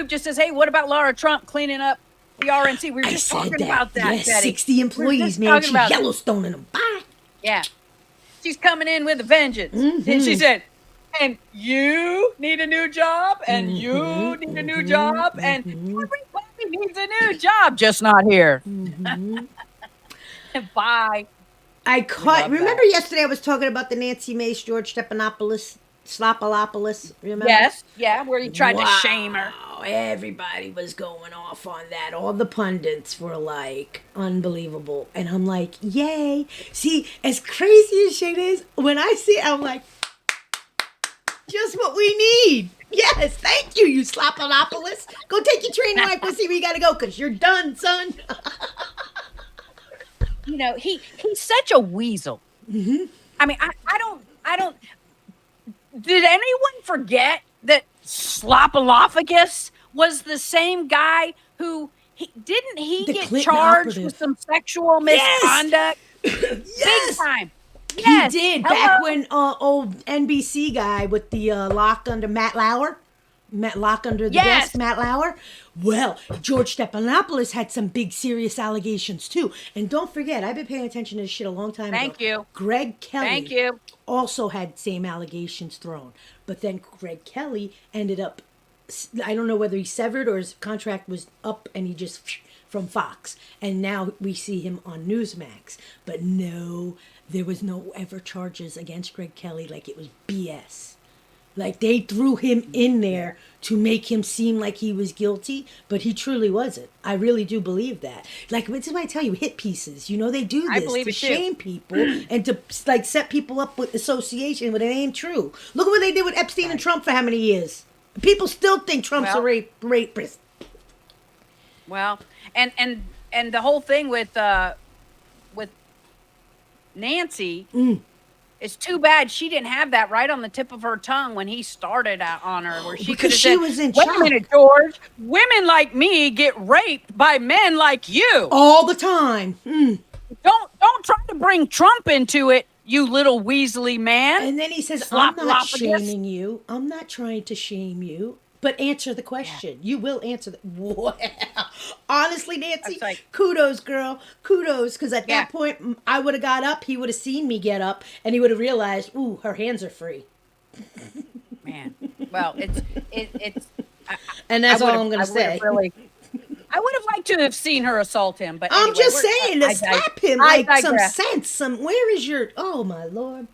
just says, "Hey, what about Laura Trump cleaning up the RNC? We were just talking about that, Yes, Betty. 60 employees, man. She's Yellowstoning them. Bye. Yeah. She's coming in with a vengeance." And she said, "And you need a new job, and you need a new job, and everybody needs a new job, just not here." Bye. Remember yesterday I was talking about the Nancy Mace, George Slopolopoulos, remember? Yes, yeah, where he tried to shame her. Everybody was going off on that. All the pundits were like, unbelievable. And I'm like, yay. See, as crazy as shit is, when I see it, I'm like, just what we need. Yes, thank you, you Slopolopoulos. Go take your training like we'll see where you gotta go, because you're done, son. You know, he's such a weasel. I mean, I don't. Did anyone forget that Slopolophagus was the same guy who didn't he The get Clinton charged operative. with some sexual misconduct? Yes. Big time. Yes. He did. Hello. Back when old NBC guy with the lock under Matt Lauer. Lock under the desk, Matt Lauer. Well, George Stephanopoulos had some big serious allegations too. And don't forget, I've been paying attention to this shit a long time ago. Thank you. Greg Kelly Thank you. also had same allegations thrown. But then Greg Kelly ended up, I don't know whether he severed or his contract was up and he just from Fox. And now we see him on Newsmax. But no, there was no ever charges against Greg Kelly, like it was BS. Like they threw him in there to make him seem like he was guilty, but he truly wasn't. I really do believe that. Like, this is why I tell you, hit pieces. You know, they do I this believe to it too. shame people and to like set people up with association when it ain't true. Look at what they did with Epstein and Trump for how many years. People still think Trump's a rapist. Well, and the whole thing with Nancy. It's too bad she didn't have that right on the tip of her tongue when he started out on her, where she could have said, was in "Wait shock. a minute, George. Women like me get raped by men like you all the time." Don't try to bring Trump into it, you little weaselly man." And then he says, Slop "I'm not lophagus. shaming you. I'm not trying to shame you. But answer the question. You will answer the." Wow. Honestly, Nancy, like, kudos, girl. Kudos. Because at that point, I would have got up. He would have seen me get up. And he would have realized, ooh, her hands are free. Man. Well, it's and that's all I'm going to say. I would have liked to have seen her assault him. But I'm anyway, just saying, to slap him I like some digress. sense. Where is your... Oh, my Lord.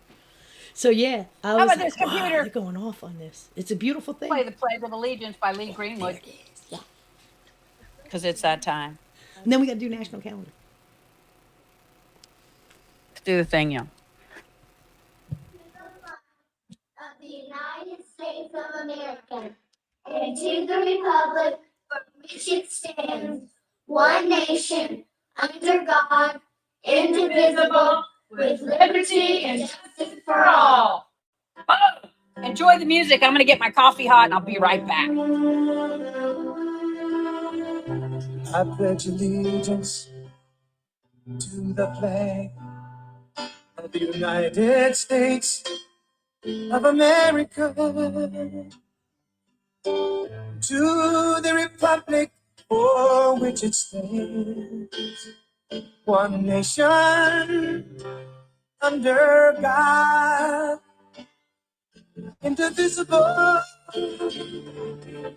So, yeah. I was about like, this computer? wow, they're going off on this. It's a beautiful thing. Play the Pledge of Allegiance by Lee Greenwood. There it is. Yeah. Because it's that time. And then we got to do national calendar. Let's do the thing, yo. Of the United States of America, and to the republic for which it stands, one nation, under God, indivisible, with liberty and justice for all. Enjoy the music. I'm going to get my coffee hot and I'll be right back. I pledge allegiance to the flag of the United States of America, to the republic for which it stands, one nation under God, indivisible,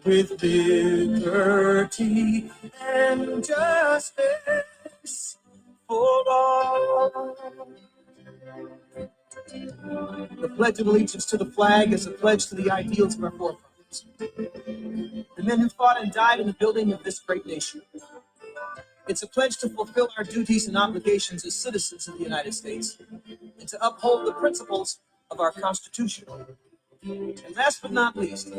with liberty and justice for all. The Pledge of Allegiance to the flag is a pledge to the ideals of our forefathers, the men who fought and died in the building of this great nation. It's a pledge to fulfill our duties and obligations as citizens of the United States and to uphold the principles of our Constitution. And last but not least,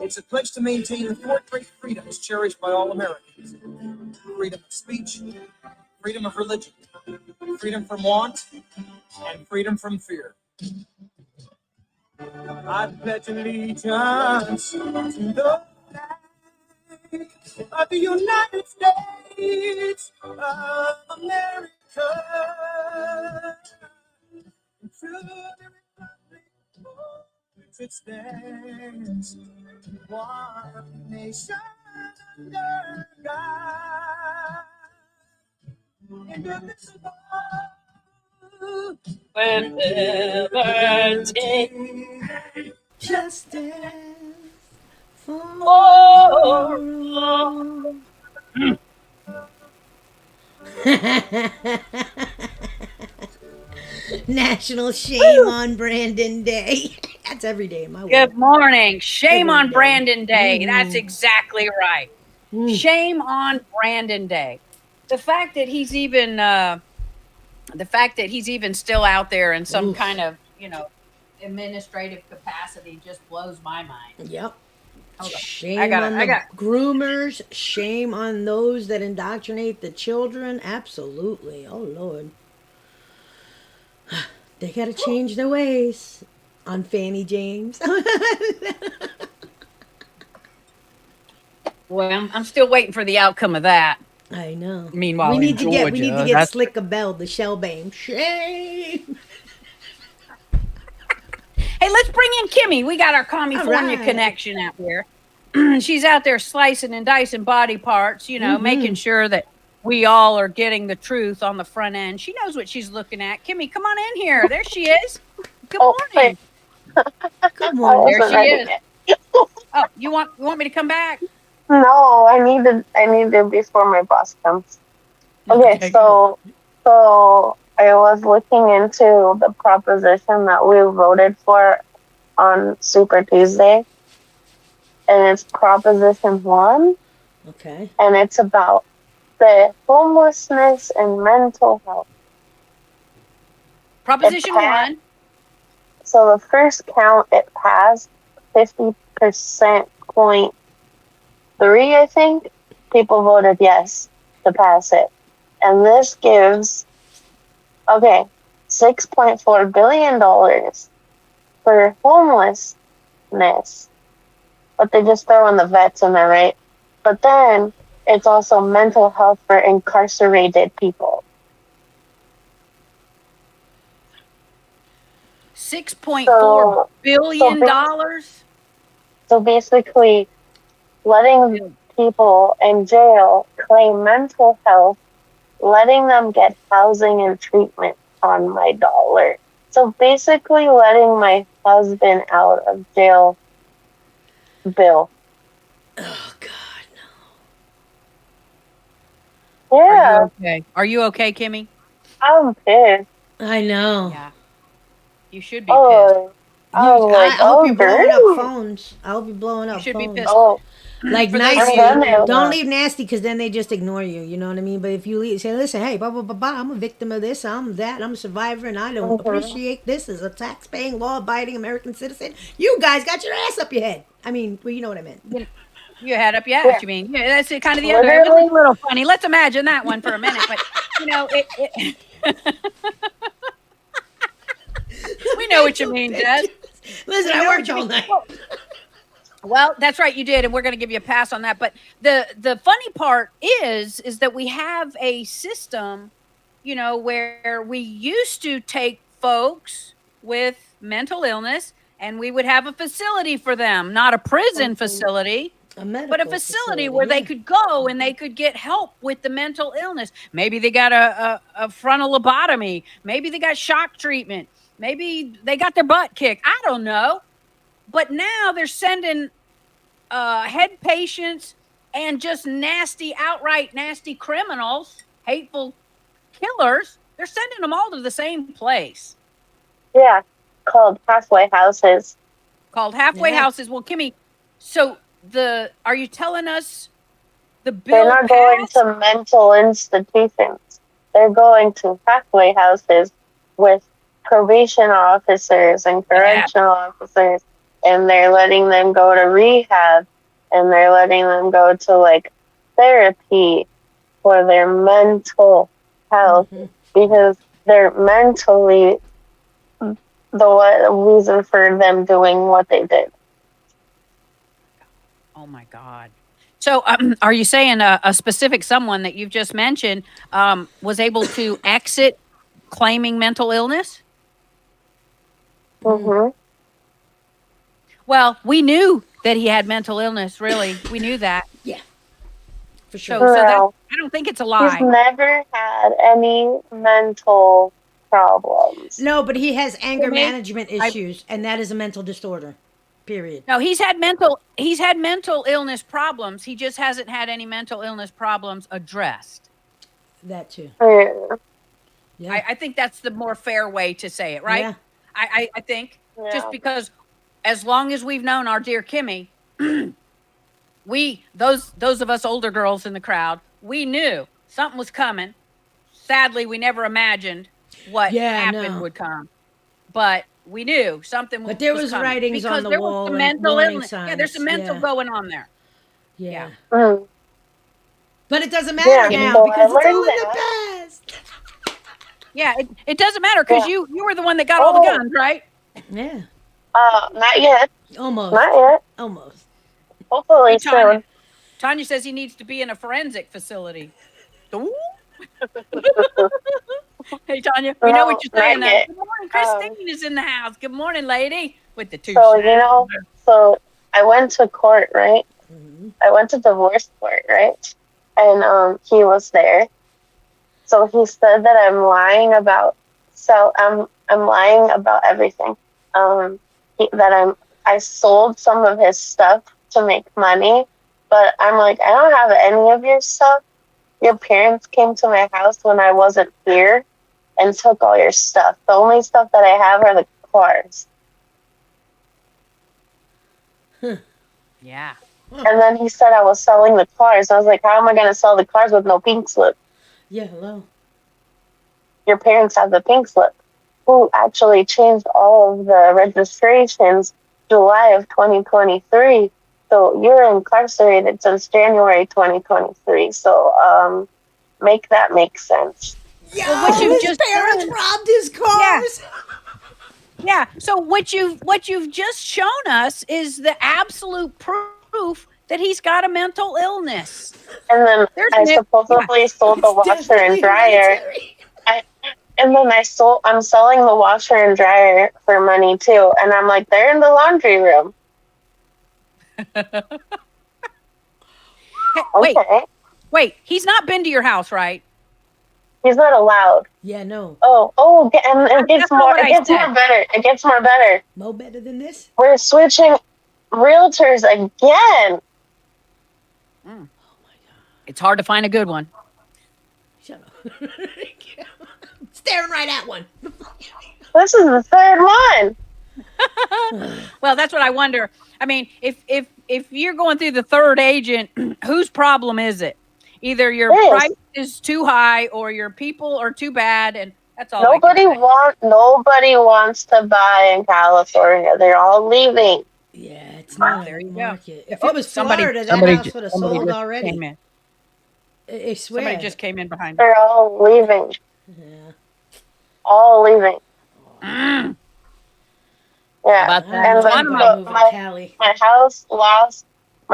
it's a pledge to maintain the four great freedoms cherished by all Americans: freedom of speech, freedom of religion, freedom from want, and freedom from fear. I pledge allegiance to the flag of the United States of America, and to the republic for which it stands, one nation under God, indivisible, With liberty Justice for for all. National Shame on Brandon Day. That's every day in my Good world. morning. Shame Every on day. Brandon Day. That's exactly right. Mm. Shame on Brandon Day. The fact that he's even still out there in some Oof. kind of, administrative capacity just blows my mind. Yep. Hold on. Shame on the groomers. Shame on those that indoctrinate the children. Absolutely. Oh, Lord. They got to change their ways on Fanny James. Well, I'm still waiting for the outcome of that. I know. Meanwhile, we in need to get Georgia, Slick a Bell, the Shellbane. Shame. Hey, let's bring in Kimmy. We got our California right. connection out here. She's out there slicing and dicing body parts, making sure that we all are getting the truth on the front end. She knows what she's looking at. Kimmy, come on in here. There she is. Good morning. Good morning. There she is. Oh, you want me to come back? No, I need it before my boss comes. Okay, so I was looking into the proposition that we voted for on Super Tuesday, and it's Proposition 1, Okay. and it's about the homelessness and mental health. Proposition 1. So the first count, it passed 50.3%, I think. People voted yes to pass it. And this gives, $6.4 billion for homelessness. But they just throw in the vets in there, right? But then it's also mental health for incarcerated people. $6.4 billion. So basically, letting people in jail claim mental health, letting them get housing and treatment on my dollar. So basically, letting my husband out of jail bill. Oh, God, no. Yeah. Are you okay, Kimmy? I'm pissed. I know. Yeah. You should be pissed. I hope you're blowing up phones. I hope you're blowing up You should phones. be pissed. Like, For nice. those of you- Don't leave nasty, because then they just ignore you. You know what I mean? But if you say, listen, hey, blah, blah, blah, blah, I'm a victim of this, I'm that, I'm a survivor, and I don't appreciate this as a tax-paying, law-abiding American citizen, you guys got your ass up your head. I mean, well, you know what I meant. You had up your ass, you mean? Yeah, that's kind of the other. It was a little funny. Let's imagine that one for a minute. But, we know what you mean, Jess. Listen, I worked all night. Well, that's right, you did, and we're going to give you a pass on that. But the funny part is that we have a system, where we used to take folks with mental illness, and we would have a facility for them, not a prison facility. A but medical a facility where yeah. they could go and they could get help with the mental illness. Maybe they got a frontal lobotomy. Maybe they got shock treatment. Maybe they got their butt kicked. I don't know. But now they're sending head patients and just nasty, outright nasty criminals, hateful killers. They're sending them all to the same place Yeah, called halfway houses. called halfway Yeah. houses. Well, Kimmy, so are you telling us the They're bill not going passed? to mental institutions. They're going to halfway houses with probation officers and correctional officers, and they're letting them go to rehab, and they're letting them go to like therapy for their mental health because they're mentally the reason for them doing what they did. Oh my God. So, are you saying a specific someone that you've just mentioned was able to exit claiming mental illness? Mm-hmm. Well, we knew that he had mental illness. Really, we knew that. Yeah. For So, sure. so that No, I don't think it's a he's lie. never had any mental problems. No, but he has anger Kimmy, management issues, and that is a mental disorder. Period. No, he's had mental illness problems. He just hasn't had any mental illness problems addressed. That too. Yeah. Yeah. I think that's the more fair way to say it, right? Yeah. I think just Yeah. because as long as we've known our dear Kimmy, those of us older girls in the crowd, we knew something was coming. Sadly, we never imagined what happened would come, but we knew something. But there was coming writings because on the there wall was some and mental warning illness. signs. Yeah, there's some mental going on there. Yeah. Mm. But it doesn't matter Yeah, now so because I it's all learned in the past. Yeah, it doesn't matter because Yeah. you were the one that got all the guns, right? Yeah. Not yet. Almost. Not yet. Almost. Hopefully Hey, Tanya, soon. Tanya says he needs to be in a forensic facility. Ooh. Hey, Tanya, we know what you're No, saying not now. yet. Good morning, Christine is in the house. Good morning, lady, with the two So shoes. so I went to court, right? I went to divorce court, right? And he was there. So he said that I'm lying about I'm lying about everything. I sold some of his stuff to make money, but I'm like, I don't have any of your stuff. Your parents came to my house when I wasn't here and took all your stuff. The only stuff that I have are the cars. Yeah. And then he said I was selling the cars. I was like, how am I going to sell the cars with no pink slip? Yeah, hello. Your parents have the pink slip. Who actually changed all of the registrations July of 2023. So you're incarcerated since January 2023. So make that make sense. Yeah, Well, what you've his just parents done- robbed his cars. Yeah. So what you've just shown us is the absolute proof that he's got a mental illness. And then I supposedly sold the washer and dryer. And then I'm selling the washer and dryer for money too. And I'm like, they're in the laundry room. Hey, Okay. wait. He's not been to your house, right? He's not allowed. Yeah, no. And it gets more. It gets more better. It gets more better. No better than this. We're switching realtors again. It's hard to find a good one. Shut up. Staring right at one. This is the third one. Well, that's what I wonder. I mean, if you're going through the third agent, whose problem is it? Either your price is too high or your people are too bad, and that's all. Nobody wants to buy in California. They're all leaving. Yeah, it's not there a you market. go. If it was Florida, that house would have sold already. Came in. I swear. Somebody just came in behind me. They're all leaving. Yeah. All leaving. Mm. Yeah. And my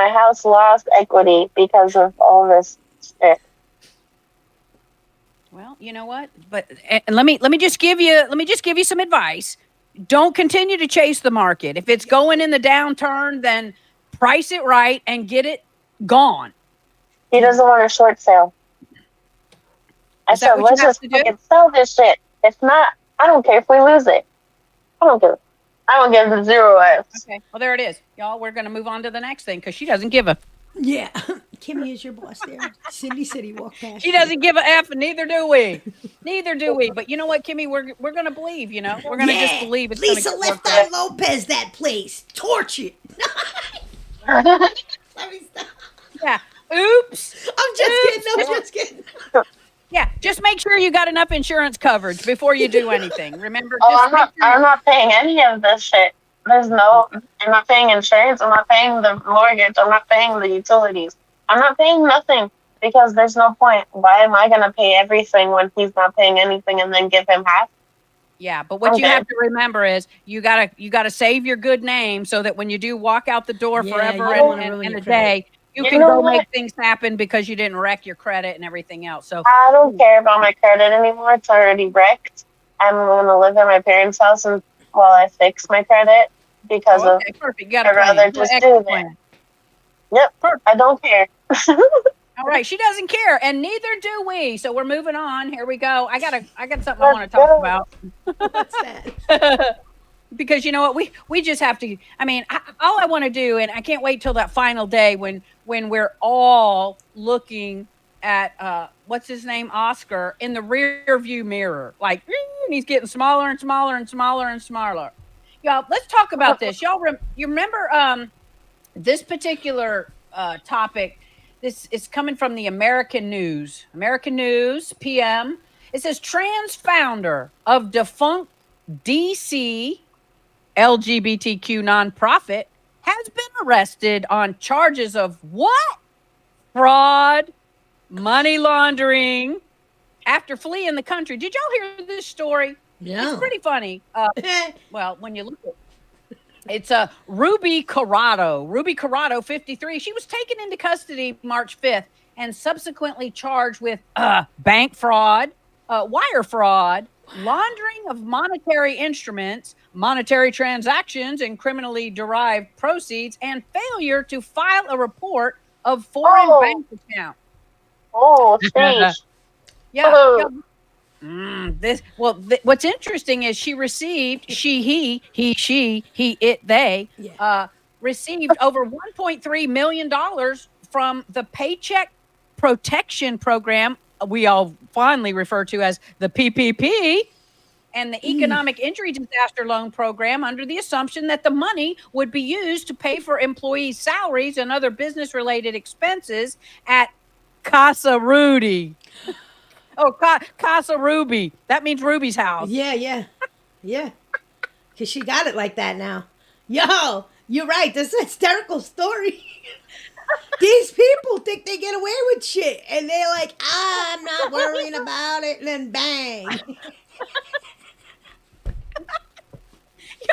house lost equity because of all this shit. Well, you know what? But let me just give you some advice. Don't continue to chase the market. If it's going in the downturn, then price it right, and get it gone. He doesn't want a short sale. I Is that said, what you let's have just to do? fucking sell this shit. If not, I don't care if we lose it. I don't give. I don't give the 0 Fs. Okay. Well, there it is, y'all. We're gonna move on to the next thing because she doesn't give a. Yeah. Kimmy is your boss there. Cindy said he walked past. She doesn't give a F, and neither do we. Neither do we. But you know what, Kimmy? We're gonna believe. You know, we're gonna just believe it's Lisa gonna left work out. on Lopez that place. Torch it. Let me stop. Yeah. Oops. I'm just kidding. Yeah. Just make sure you got enough insurance coverage before you do anything. Remember. Oh, Just make sure I'm not paying any of this shit. I'm not paying insurance. I'm not paying the mortgage. I'm not paying the utilities. I'm not paying nothing because there's no point. Why am I going to pay everything when he's not paying anything and then give him half? Yeah, but what you have to remember is you gotta save your good name so that when you do walk out the door forever and a day, you can go make things happen because you didn't wreck your credit and everything else. So I don't care about my credit anymore. It's already wrecked. I'm going to live at my parents' house while I fix my credit because perfect. You got a I'd rather just do that. Yep, perfect. I don't care. All right, she doesn't care, and neither do we. So we're moving on. Here we go. I got something I want to talk about. What's that? Because you know what, we just have to. I mean, all I want to do, and I can't wait till that final day when we're all looking at what's his name, Oscar, in the rear view mirror, like, and he's getting smaller and smaller and smaller and smaller. Y'all, let's talk about this. Y'all, you remember this particular topic? This is coming from the American News PM. It says trans founder of defunct DC LGBTQ nonprofit has been arrested on charges of what? Fraud, money laundering, after fleeing the country. Did y'all hear this story? Yeah. It's pretty funny. Well, when you look at it's Ruby Corrado, 53. She was taken into custody March 5th and subsequently charged with bank fraud, wire fraud, laundering of monetary instruments, monetary transactions, and criminally derived proceeds, and failure to file a report of foreign bank account. Oh, sheesh. Yeah. What's interesting is she received he, it, they received over $1.3 million from the Paycheck Protection Program we all fondly refer to as the PPP and the Economic Injury Disaster Loan Program, under the assumption that the money would be used to pay for employees' salaries and other business-related expenses at Casa Rudy. Oh, Casa Ruby. That means Ruby's house. Yeah. Because she got it like that now. Yo, you're right. This is a hysterical story. These people think they get away with shit. And they're like, I'm not worrying about it. And then bang.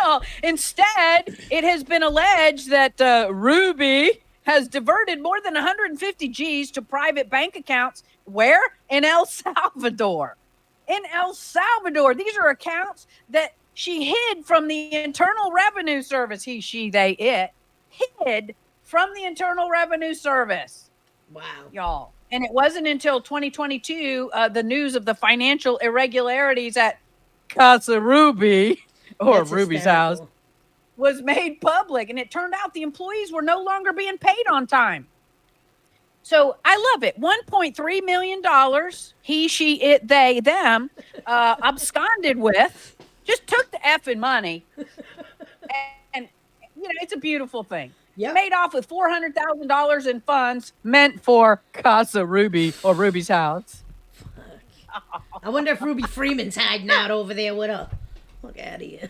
Yo, instead, it has been alleged that Ruby has diverted more than 150 G's to private bank accounts. Where? In El Salvador. These are accounts that she hid from the Internal Revenue Service. He, she, they, it. Hid from the Internal Revenue Service. Wow. Y'all. And it wasn't until 2022, the news of the financial irregularities at Casa Ruby, or That's Ruby's hysterical. house, was made public. And it turned out the employees were no longer being paid on time. So I love it. $1.3 million, he, she, it, they, them, absconded with, just took the effing money. And you know, it's a beautiful thing. Yep. Made off with $400,000 in funds meant for Casa Ruby, or Ruby's house. I wonder if Ruby Freeman's hiding out over there with her. Look out of here.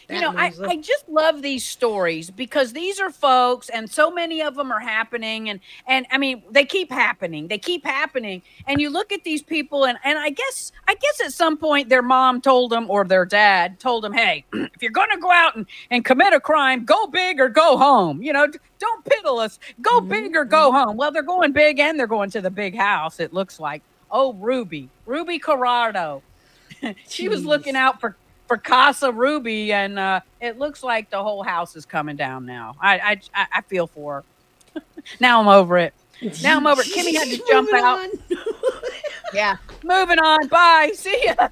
You know, I just love these stories because these are folks, and so many of them are happening, and I mean, they keep happening. And you look at these people, and I guess at some point their mom told them, or their dad told them, hey, if you're gonna go out and commit a crime, go big or go home. You know, don't piddle us. Go big or go home. Well, they're going big, and they're going to the big house, it looks like. Oh, Ruby Corrado. She was looking out for for Casa Ruby, and it looks like the whole house is coming down now. I feel for her. Now I'm over it. Now I'm over it. Kimmy had to jump Moving out. on. Yeah, moving on. Bye. See ya.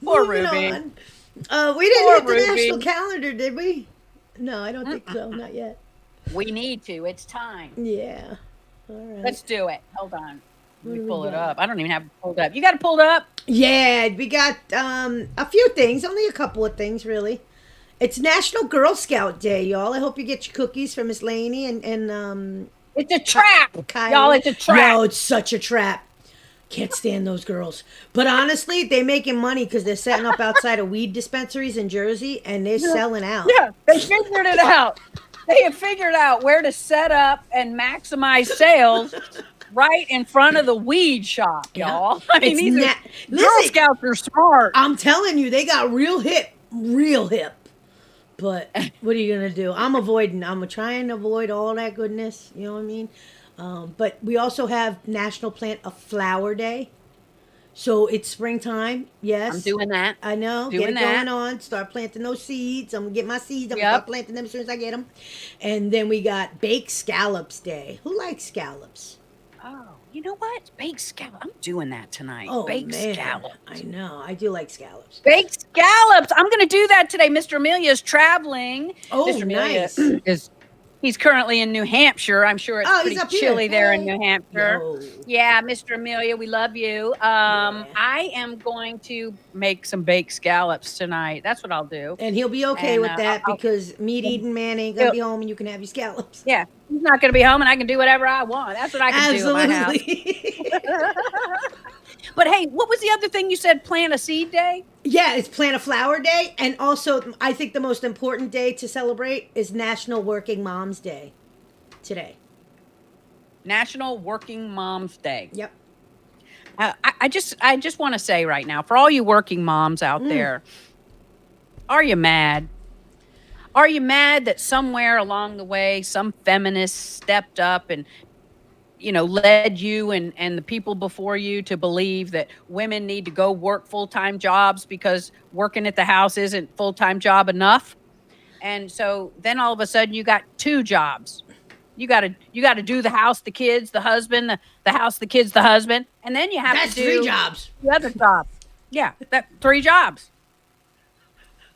Poor Moving Ruby. on. We didn't Poor hit the Ruby. national calendar, did we? No, I don't think so. Not yet. We need to. It's time. Yeah. All right. Let's do it. Hold on. Let What me do we pull it got? up. I don't even have it pulled up. You got it pulled up? Yeah, we got a few things. Only a couple of things, really. It's National Girl Scout Day, y'all. I hope you get your cookies from Miss Laney and It's a trap. Kylie. Y'all, it's a trap. No, it's such a trap. Can't stand those girls. But honestly, they're making money because they're setting up outside of weed dispensaries in Jersey and they're selling out. Yeah, they figured it out. They have figured out where to set up and maximize sales right in front of the weed shop, y'all. I mean, It's Girl Girl Scouts are smart. I'm telling you, they got real hip. But what are you gonna do? I'm avoiding. I'm trying to avoid all that goodness. You know what I mean? But we also have National Plant a Flower Day. So it's springtime. Yes, I'm doing that. I know. Doing Get it that. going on. Start planting those seeds. I'm gonna get my seeds. I'm Yep. gonna start planting them as soon as I get them. And then we got Baked Scallops Day. Who likes scallops? Oh, you know what? Baked scallop. I'm doing that tonight. Oh Baked man, scallops. I know. I do like scallops. Baked scallops. I'm going to do that today. Mr. Amelia is traveling. Oh, Mr. Amelia nice. he's currently in New Hampshire. I'm sure it's Oh, pretty he's up here. chilly there in Hey. New Hampshire. Yo. Yeah, Mr. Amelia, we love you. I am going to make some baked scallops tonight. That's what I'll do. And he'll be okay And, with that I'll- because meat eating man ain't gonna He'll- be home and you can have your scallops. Yeah, he's not going to be home, and I can do whatever I want. That's what I can do at my house. Absolutely. But hey, what was the other thing you said? Plant a seed day? Yeah, it's Plant a Flower Day, and also I think the most important day to celebrate is National Working Moms Day today. National Working Moms Day. Yep. I just want to say right now, for all you working moms out there, are you mad? Are you mad that somewhere along the way some feminist stepped up and led you and the people before you to believe that women need to go work full-time jobs because working at the house isn't full-time job enough? And so then all of a sudden you got two jobs. You got to do the house, the kids, the husband, the house, the kids, the husband, and then you have That's to do 3 jobs. the other job. Yeah, that 3 jobs.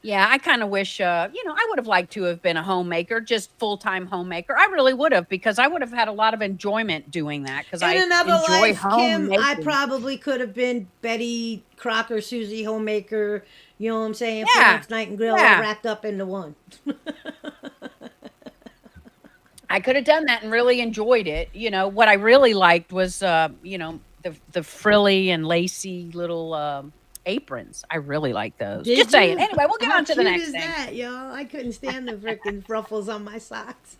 Yeah, I kind of wish, I would have liked to have been a homemaker, just full-time homemaker. I really would have, because I would have had a lot of enjoyment doing that, because I In another enjoy life, Kim, I homemaking. probably could have been Betty Crocker, Susie Homemaker, you know what I'm saying? Yeah. Florence Nightingale Yeah. all wrapped up into one. I could have done that and really enjoyed it. What I really liked was, the frilly and lacy little aprons. I really like those. Did Just saying. you? Anyway, we'll get How on to the cute next is thing. that, y'all? I couldn't stand the freaking ruffles on my socks.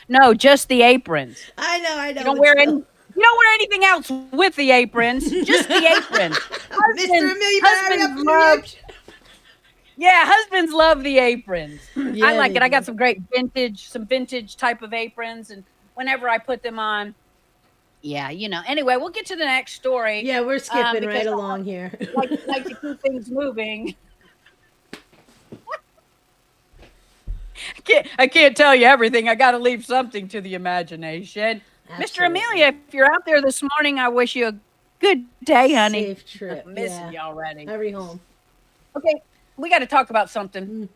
No, just the aprons. I know. You don't but wear still. any. You don't wear anything else with the aprons. Just the aprons. Mr. Amelia, better hurry up husbands in love- the Yeah, husbands love the aprons. Yeah, I like they it. I got do. some vintage type of aprons, and whenever I put them on, yeah, Anyway, we'll get to the next story. Yeah, we're skipping because right I along here. like to keep things moving. I can't tell you everything. I got to leave something to the imagination. Mr. Absolutely. Amelia, if you're out there this morning, I wish you a good day, honey. Safe trip. I'm missing you already. Hurry home. Okay, we got to talk about something.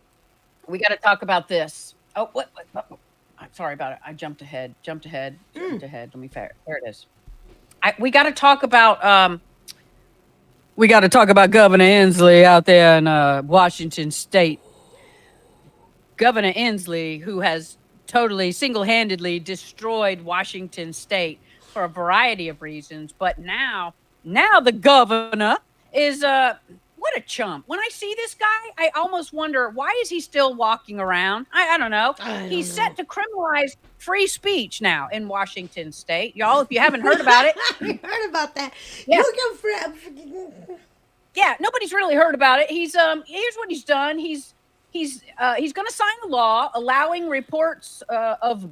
We got to talk about this. Oh, what? I'm sorry about it. I jumped ahead. Let me there it is. We got to talk about Governor Inslee out there in Washington State. Governor Inslee, who has totally single-handedly destroyed Washington State for a variety of reasons, but now the governor is what a chump. When I see this guy, I almost wonder, why is he still walking around? I don't know. He's set to criminalize free speech now in Washington State. Y'all, if you haven't heard about it. I heard about that. Yeah. Yeah. Nobody's really heard about it. Here's what he's done. He's going to sign a law allowing reports of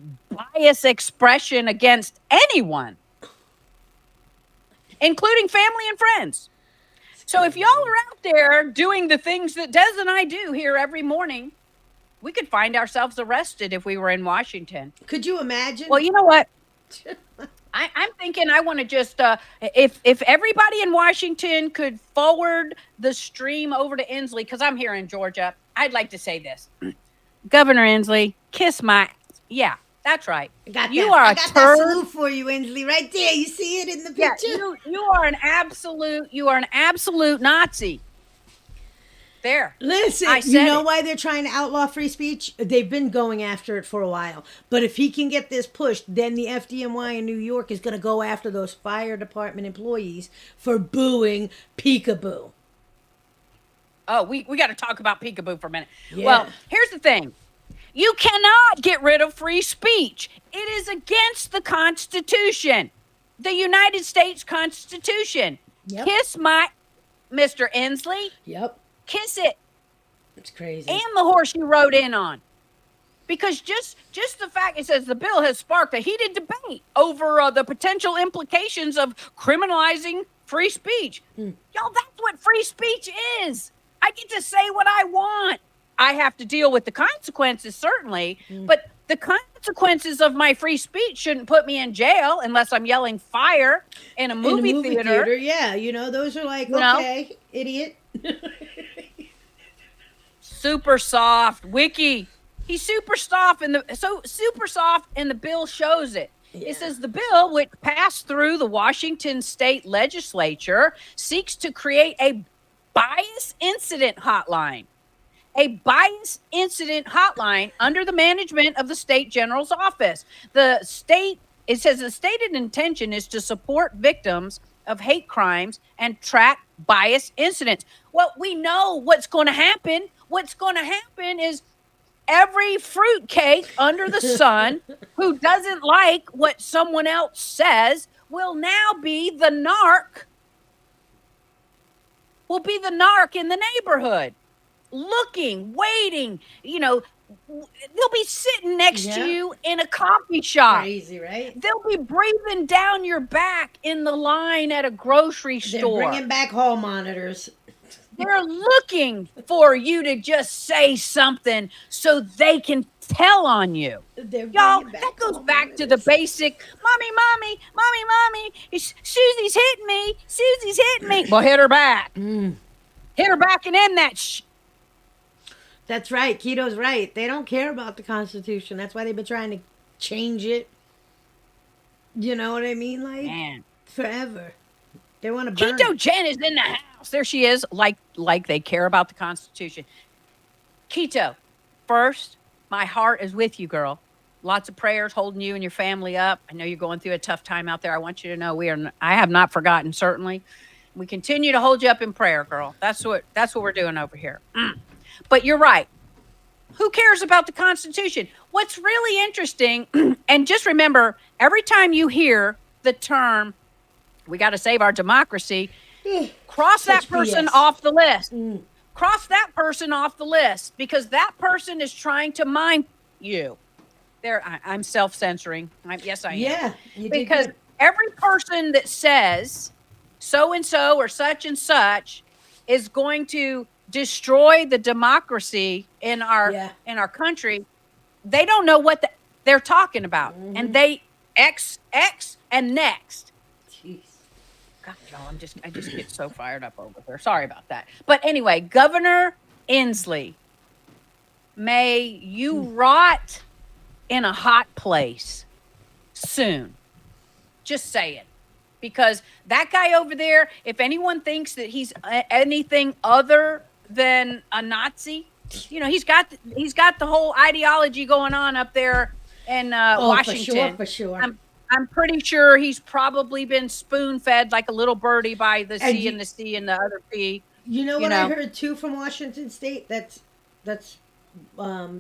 bias expression against anyone, including family and friends. So if y'all are out there doing the things that Des and I do here every morning, we could find ourselves arrested if we were in Washington. Could you imagine? Well, you know what? I'm thinking I want to just if everybody in Washington could forward the stream over to Inslee, because I'm here in Georgia, I'd like to say this. Governor Inslee, kiss my that's right. I got You that. are I a got that turd. salute for you, Inslee, right there. You see it in the picture? Yeah, you are an absolute Nazi. There. Listen, I said you know it. why they're trying to outlaw free speech? They've been going after it for a while. But if he can get this pushed, then the FDNY in New York is going to go after those fire department employees for booing Peekaboo. Oh, we got to talk about Peekaboo for a minute. Yeah. Well, here's the thing. You cannot get rid of free speech. It is against the Constitution, the United States Constitution. Yep. Kiss my, Mr. Inslee, Yep. kiss it, It's crazy. and the horse you rode in on. Because just the fact, it says the bill has sparked a heated debate over the potential implications of criminalizing free speech. Y'all, that's what free speech is. I get to say what I want. I have to deal with the consequences, certainly, but the consequences of my free speech shouldn't put me in jail unless I'm yelling fire in a movie, theater. Yeah, you know, those are like, You know? okay, idiot. Super soft. Wiki. He's super soft, and the bill shows it. Yeah. It says the bill, which passed through the Washington state legislature, seeks to create a bias incident hotline. A bias incident hotline under the management of the state general's office. It says the stated intention is to support victims of hate crimes and track bias incidents. Well, we know what's going to happen. What's going to happen is every fruitcake under the sun who doesn't like what someone else says will now be the narc. Will be the narc in the neighborhood. Looking, waiting, they'll be sitting next to you in a coffee shop. Crazy, right? They'll be breathing down your back in the line at a grocery They're store. bringing back hall monitors. They're looking for you to just say something so they can tell on you. They're Y'all, bringing that goes hall back to the monitors. basic, mommy, Susie's hitting me. Well, hit her back. Hit her back and end that That's right. Keto's right. They don't care about the Constitution. That's why they've been trying to change it. You know what I mean? Like, Man. forever. They want to burn Keto it. Jen is in the house. There she is, like they care about the Constitution. Keto, first, my heart is with you, girl. Lots of prayers holding you and your family up. I know you're going through a tough time out there. I want you to know I have not forgotten, certainly. We continue to hold you up in prayer, girl. That's what we're doing over here. But you're right. Who cares about the Constitution? What's really interesting, and just remember, every time you hear the term, we got to save our democracy, cross that Such person BS. off the list. Cross that person off the list because that person is trying to mind you. I'm self-censoring. Yes, I am. Yeah. You did Because good. every person that says so-and-so or such and such is going to destroy the democracy in our country, they don't know what they're talking about. And they X and next. Jeez. God, y'all, I just get so fired up over here. Sorry about that. But anyway, Governor Inslee, may you rot in a hot place soon. Just say it. Because that guy over there, if anyone thinks that he's anything other than a Nazi, he's got the whole ideology going on up there in Washington. For sure. I'm pretty sure he's probably been spoon-fed like a little birdie by the And C and the C and the other P. You know what I heard too from Washington State? That's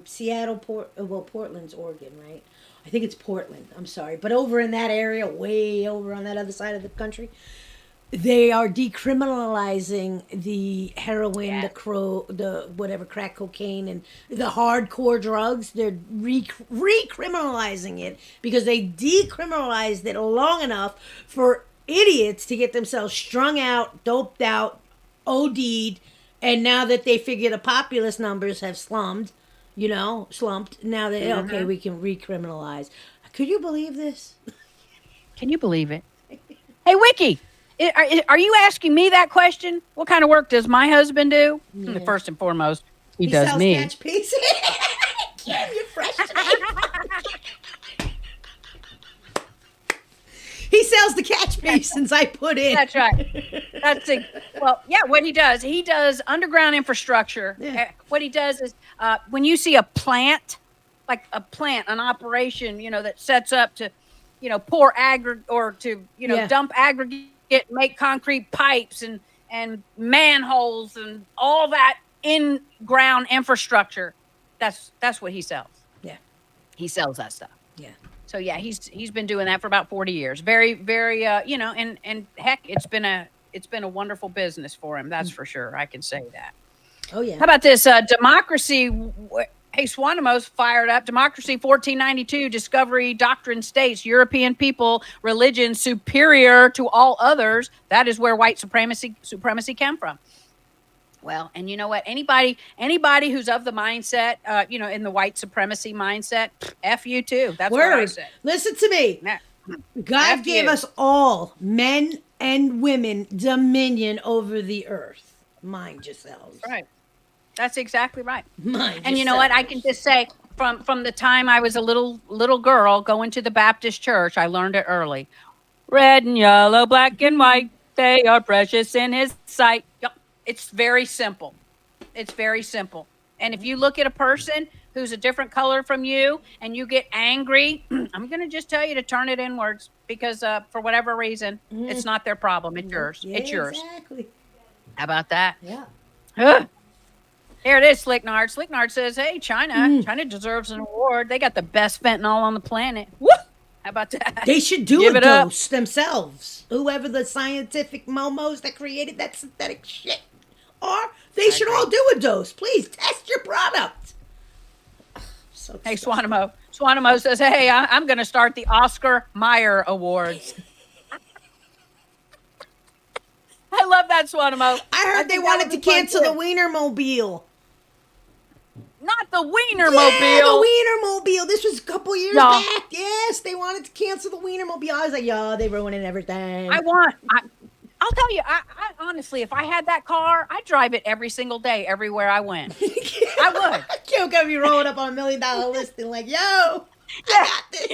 Seattle, Portland's Oregon, right? I think it's Portland. I'm sorry, but over in that area, way over on that other side of the country, they are decriminalizing the heroin, the whatever, crack cocaine, and the hardcore drugs. They're recriminalizing it because they decriminalized it long enough for idiots to get themselves strung out, doped out, OD'd, and now that they figure the populace numbers have slumped, now that okay, we can recriminalize. Could you believe this? Can you believe it? Hey, Wiki, are you asking me that question? What kind of work does my husband do? Yeah. First and foremost, he He does sells me. catch pieces. Kim, you're fresh today. He sells the catch basins I put in. That's right. That's it. Well, yeah. What he does underground infrastructure. Yeah. What he does is when you see a plant, like an operation, that sets up to, pour aggregate or to, Yeah. dump aggregate, make concrete pipes and manholes and all that in ground infrastructure. That's what he sells. Yeah. He sells that stuff. Yeah. So yeah, he's been doing that for about 40 years. Very, very, and heck, it's been a wonderful business for him. That's for sure. I can say that. Oh yeah. How about this? Democracy. Hey, Swanimo's fired up. Democracy 1492 Discovery Doctrine states European people religion superior to all others. That is where white supremacy came from. Well, and you know what? Anybody who's of the mindset, in the white supremacy mindset, F you too. That's what I Word. say. Listen to me. Nah. God F gave you. us all, men and women, dominion over the earth. Mind yourselves. Right. That's exactly right. Mind And you know what? I can just say from the time I was a little girl going to the Baptist church, I learned it early. Red and yellow, black and white, they are precious in his sight. Yep. It's very simple. It's very simple. And if you look at a person who's a different color from you and you get angry, I'm going to just tell you to turn it inwards because for whatever reason, it's not their problem. It's yours. Yeah, It's yours. Exactly. How about that? Yeah. Ugh. Here it is, Slicknard. Slicknard says, hey, China deserves an award. They got the best fentanyl on the planet. Woo! How about that? They should do Give a it up. dose themselves. Whoever the scientific momos that created that synthetic shit are, they should all do a dose. Please test your product. So Hey, disgusting. Swanimo. Swanimo says, hey, I'm going to start the Oscar Mayer Awards. I love that, Swanimo. I heard they think that wanted would to be fun, cancel the too. Wienermobile. Not the Yeah, Wienermobile. the Wienermobile. This was a couple years No. back. Yes, they wanted to cancel the Wienermobile. I was like, yo, they ruining everything. I'll tell you, I honestly, if I had that car, I'd drive it every single day, everywhere I went. I would. You're gonna be rolling up on $1 million listing like, yo, I got this.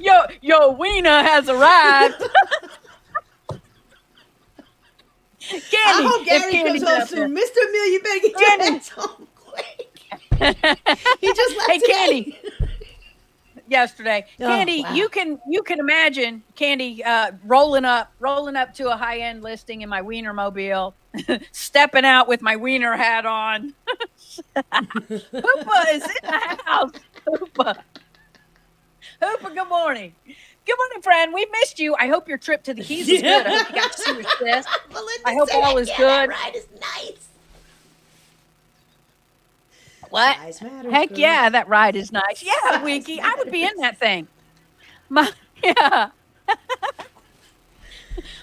Yeah. Yo, Wiener has arrived. Candy. I hope if Gary Candy's comes home up there. soon. Mr. Mill, you better get your Candy. ass home quick. He just left Hey, today. Candy. Yesterday, Oh, Candy, wow. you can imagine Candy rolling up to a high end listing in my Wienermobile, stepping out with my Wiener hat on. Hoopa is in the house. Hoopa, good morning. Good morning, friend. We missed you. I hope your trip to the Keys was good. I hope you got to see your sis. Melinda I hope said, all is yeah, good. That ride is nice. What? Size matters, Heck girl. yeah, that ride is nice. Yeah, Size Winky, I would be in matters. that thing. Yeah.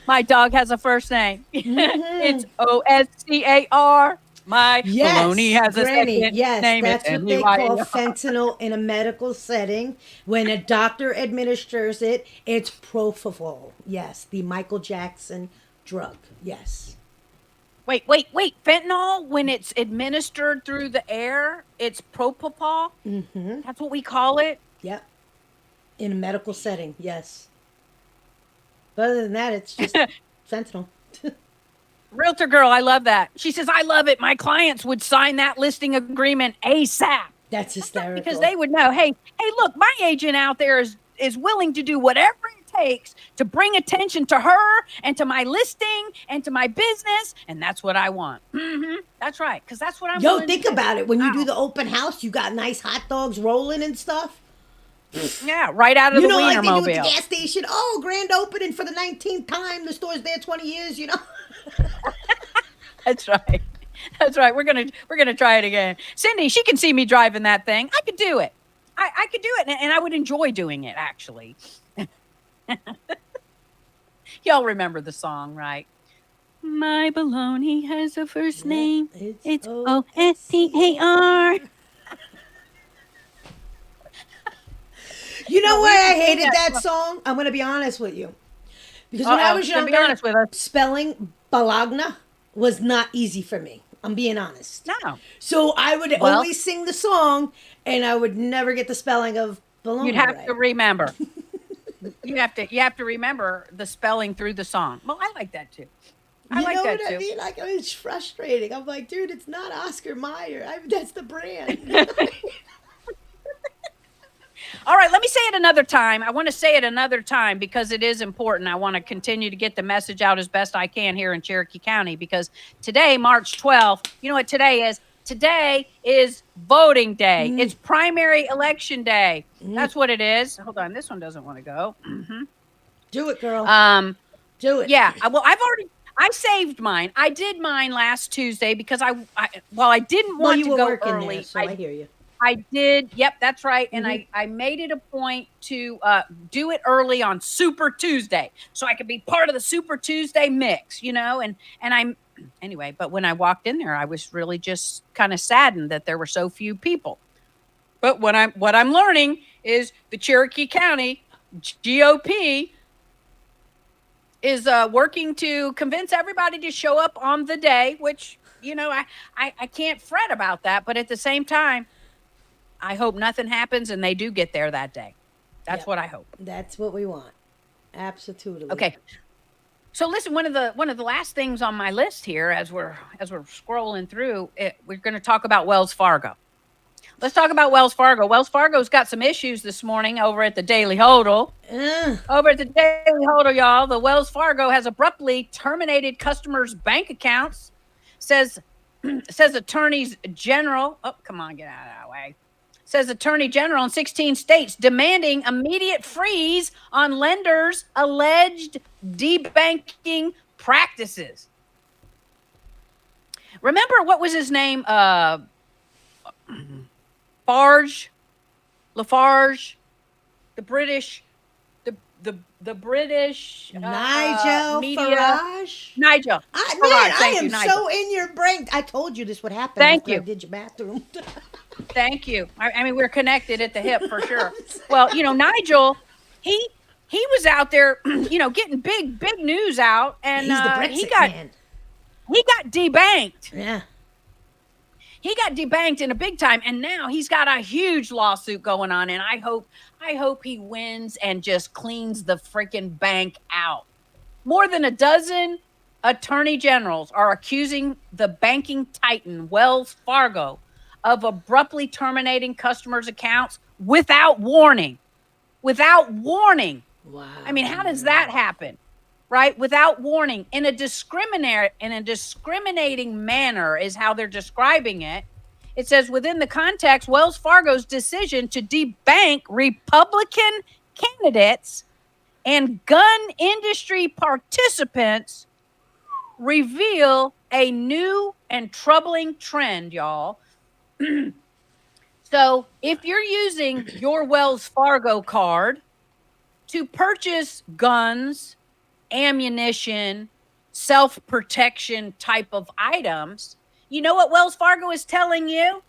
My dog has a first name. It's Oscar. My baloney has a Granny, second yes, name. that's It's what they call NYR. fentanyl in a medical setting. When a doctor administers it, it's propofol. Yes, the Michael Jackson drug. Yes. Wait. Fentanyl, when it's administered through the air, it's propofol. Mm-hmm. That's what we call it. Yep. In a medical setting, yes. But other than that, it's just fentanyl. Realtor girl, I love that. She says, I love it. My clients would sign that listing agreement ASAP. That's hysterical. Because they would know, hey, look, my agent out there is willing to do whatever it takes to bring attention to her and to my listing and to my business. And that's what I want. That's right. Because that's what I'm Yo, willing think to do. about it. When you do Wow. the open house, you got nice hot dogs rolling and stuff. Yeah, right out of You the know, like they do at the Wienermobile. gas station. Oh, grand opening for the 19th time. The store's there 20 years, you know. That's right. That's right. We're gonna try it again. Cindy, she can see me driving that thing. I could do it. I could do it, and I would enjoy doing it, actually. Y'all remember the song, right? My baloney has a first Yeah, name. it's It's O-S-C-A-R. OSCAR. You know No, we why used to I sing hated that. that song? I'm gonna be honest with you. Because when I Uh-oh. was Gonna be younger, honest with us. spelling Bologna was not easy for me. I'm being honest. No. So I would Well, always sing the song, and I would never get the spelling of you'd bologna have to right. remember. You have to remember the spelling through the song. Well, I like that too. I You like know what that I too. mean? Like, it's frustrating. I'm like, dude, it's not Oscar Mayer. That's the brand. All right, let me say it another time. I want to say it another time because it is important. I want to continue to get the message out as best I can here in Cherokee County because today, March 12th, you know what today is? Today is voting day. It's primary election day. That's what it is. Hold on, this one doesn't want to go. Do it, girl. Um, Do it. yeah. Well, I saved mine. I did mine last Tuesday because well, I didn't Well, want you to were go working there, early. so I hear you. I did. Yep, that's right. And Mhm. I made it a point to do it early on Super Tuesday so I could be part of the Super Tuesday mix, and I'm anyway, but when I walked in there, I was really just kind of saddened that there were so few people. But what I'm learning is the Cherokee County GOP is working to convince everybody to show up on the day, which I can't fret about that, but at the same time, I hope nothing happens and they do get there that day. That's Yep. what I hope. That's what we want. Absolutely. Okay. So listen, one of the last things on my list here as we're scrolling through it, we're going to talk about Wells Fargo. Let's talk about Wells Fargo. Wells Fargo's got some issues this morning over at the Daily Hodl. Uh, Over at the Daily Hodl, y'all, the Wells Fargo has abruptly terminated customers' bank accounts. Says says attorneys general. Oh, come on, get out of that way. Says attorney general in 16 states demanding immediate freeze on lenders' alleged debanking practices. Remember what was his name? Farge, Lafarge, the British, the British Nigel media. Farage. Nigel Man, Farage. I Thank you, am Nigel. so in your brain. I told you this would happen Thank after I you. did your bathroom. Thank you. I mean, we're connected at the hip for sure. Well, Nigel, he was out there, getting big news out, and He's the he Brexit got man. debanked. Yeah. He got debanked in a big time, and now he's got a huge lawsuit going on. And I hope he wins and just cleans the freaking bank out. More than a dozen attorney generals are accusing the banking titan Wells Fargo of abruptly terminating customers' accounts without warning. Without warning. Wow. I mean, how does that happen? Right? Without warning, in a discriminating manner is how they're describing it. It says within the context, Wells Fargo's decision to debank Republican candidates and gun industry participants reveal a new and troubling trend, y'all. So, if you're using your Wells Fargo card to purchase guns, ammunition, self-protection type of items, you know what Wells Fargo is telling you?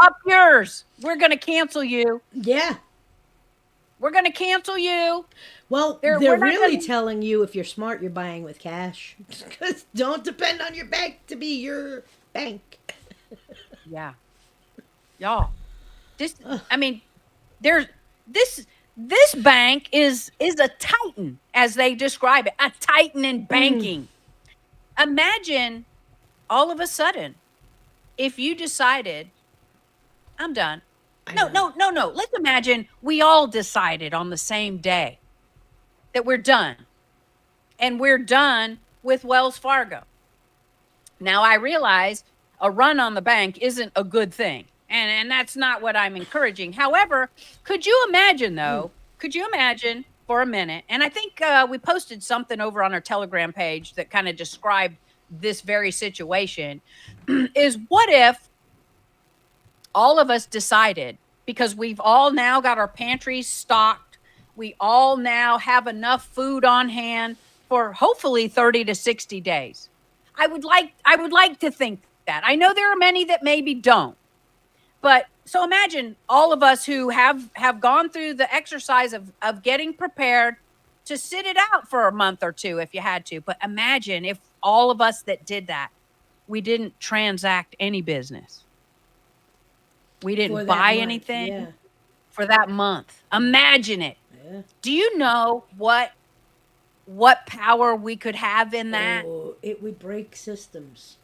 Up yours. We're going to cancel you. Yeah. We're going to cancel you. Well, we're they're not really gonna- telling you if you're smart, you're buying with cash. Because don't depend on your bank to be your bank. Yeah. Y'all. I mean, there's this bank is a titan, as they describe it, a titan in banking. Imagine all of a sudden if you decided, I'm done. No. Let's imagine we all decided on the same day that we're done. And we're done with Wells Fargo. Now, I realize a run on the bank isn't a good thing. And that's not what I'm encouraging. However, could you imagine, though? Could you imagine for a minute? And I think we posted something over on our Telegram page that kind of described this very situation. Is what if all of us decided, because we've all now got our pantries stocked, we all now have enough food on hand, for hopefully 30 to 60 days. I would like to think that. I know there are many that maybe don't. But so imagine all of us who have gone through the exercise of getting prepared to sit it out for a month or two if you had to. But imagine if all of us that did that, we didn't transact any business. We For didn't that buy month, anything yeah. for that month. Imagine it. Yeah. Do you know what power we could have in that? Oh, it would break systems.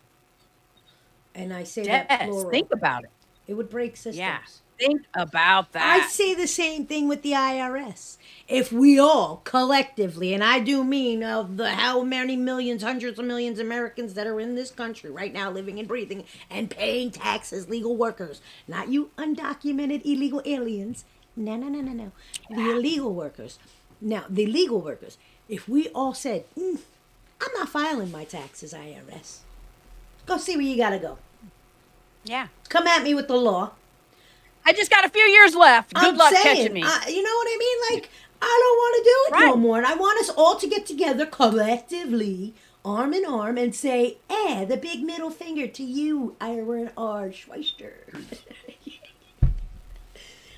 And I say that Yes, plural. think about it. It would break systems. Yeah, think about I that. say the same thing with the IRS. If we all collectively, and I do mean of the how many millions, hundreds of millions of Americans that are in this country right now living and breathing and paying taxes, legal workers, not you undocumented illegal aliens. No, no, no, no, no. The illegal workers. Now, the legal workers, if we all said, I'm not filing my taxes, IRS. Go see where you gotta go. Yeah. Come at me with the law. I just got a few years left. Good I'm luck saying, catching me. you know what I mean? Like, I don't want to do it no Right. more. And I want us all to get together collectively, arm in arm, and say, the big middle finger to you, Ira R. Schweister.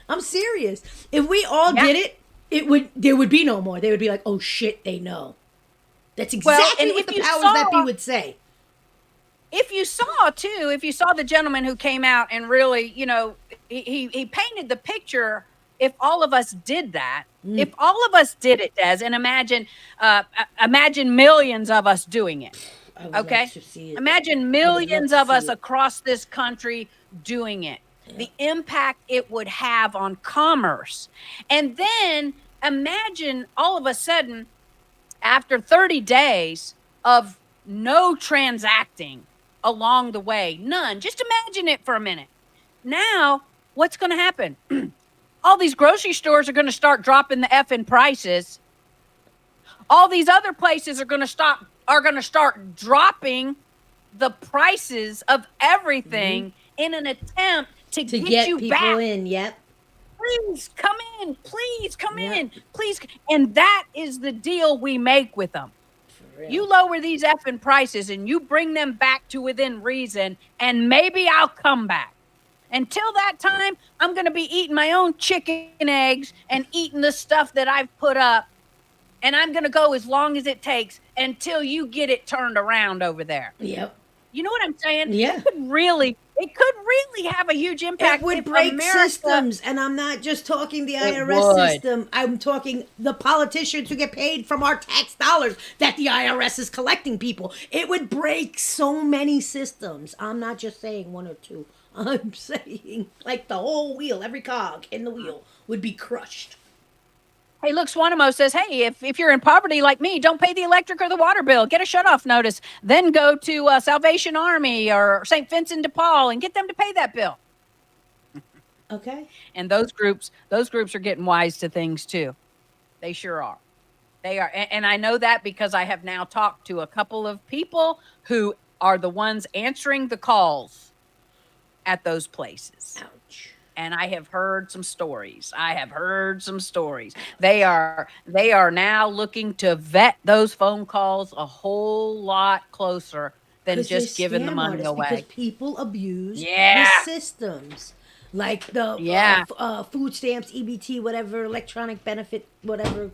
I'm serious. If we all did it, there would be no more. They would be like, oh shit, they know. That's exactly and what if the you powers saw- that be would say. If you saw the gentleman who came out and really, he painted the picture. If all of us did that, if all of us did it, Des, and imagine millions of us doing it. I would Okay. like to see it. Imagine millions of us across this country doing it. The impact it would have on commerce. And then imagine all of a sudden, after 30 days of no transacting along the way, none. Just imagine it for a minute. Now, what's going to happen? All these grocery stores are going to start dropping the effing prices. All these other places are going to start dropping the prices of everything in an attempt to get you people back. in. Yep. Please come in. Please come Yep. in. Please. And that is the deal we make with them. For real. You lower these effing prices and you bring them back to within reason, and maybe I'll come back. Until that time, I'm going to be eating my own chicken eggs and eating the stuff that I've put up. And I'm going to go as long as it takes until you get it turned around over there. Yep. You know what I'm saying? Yeah. It could really have a huge impact. It would if break America- systems, and I'm not just talking the It IRS would. system. I'm talking the politicians who get paid from our tax dollars that the IRS is collecting people. It would break so many systems. I'm not just saying one or two. I'm saying like the whole wheel, every cog in the wheel would be crushed. Hey, look, Swanimo says, hey, if you're in poverty like me, don't pay the electric or the water bill. Get a shutoff notice. Then go to Salvation Army or St. Vincent de Paul and get them to pay that bill. Okay. And those groups are getting wise to things too. They sure are. They are. And I know that because I have now talked to a couple of people who are the ones answering the calls at those places. Ouch. And I have heard some stories. They are now looking to vet those phone calls a whole lot closer than 'Cause they're just giving the scam money artists, away. because people abuse Yeah. the systems, like the Yeah. food stamps, EBT, whatever, electronic benefit, whatever.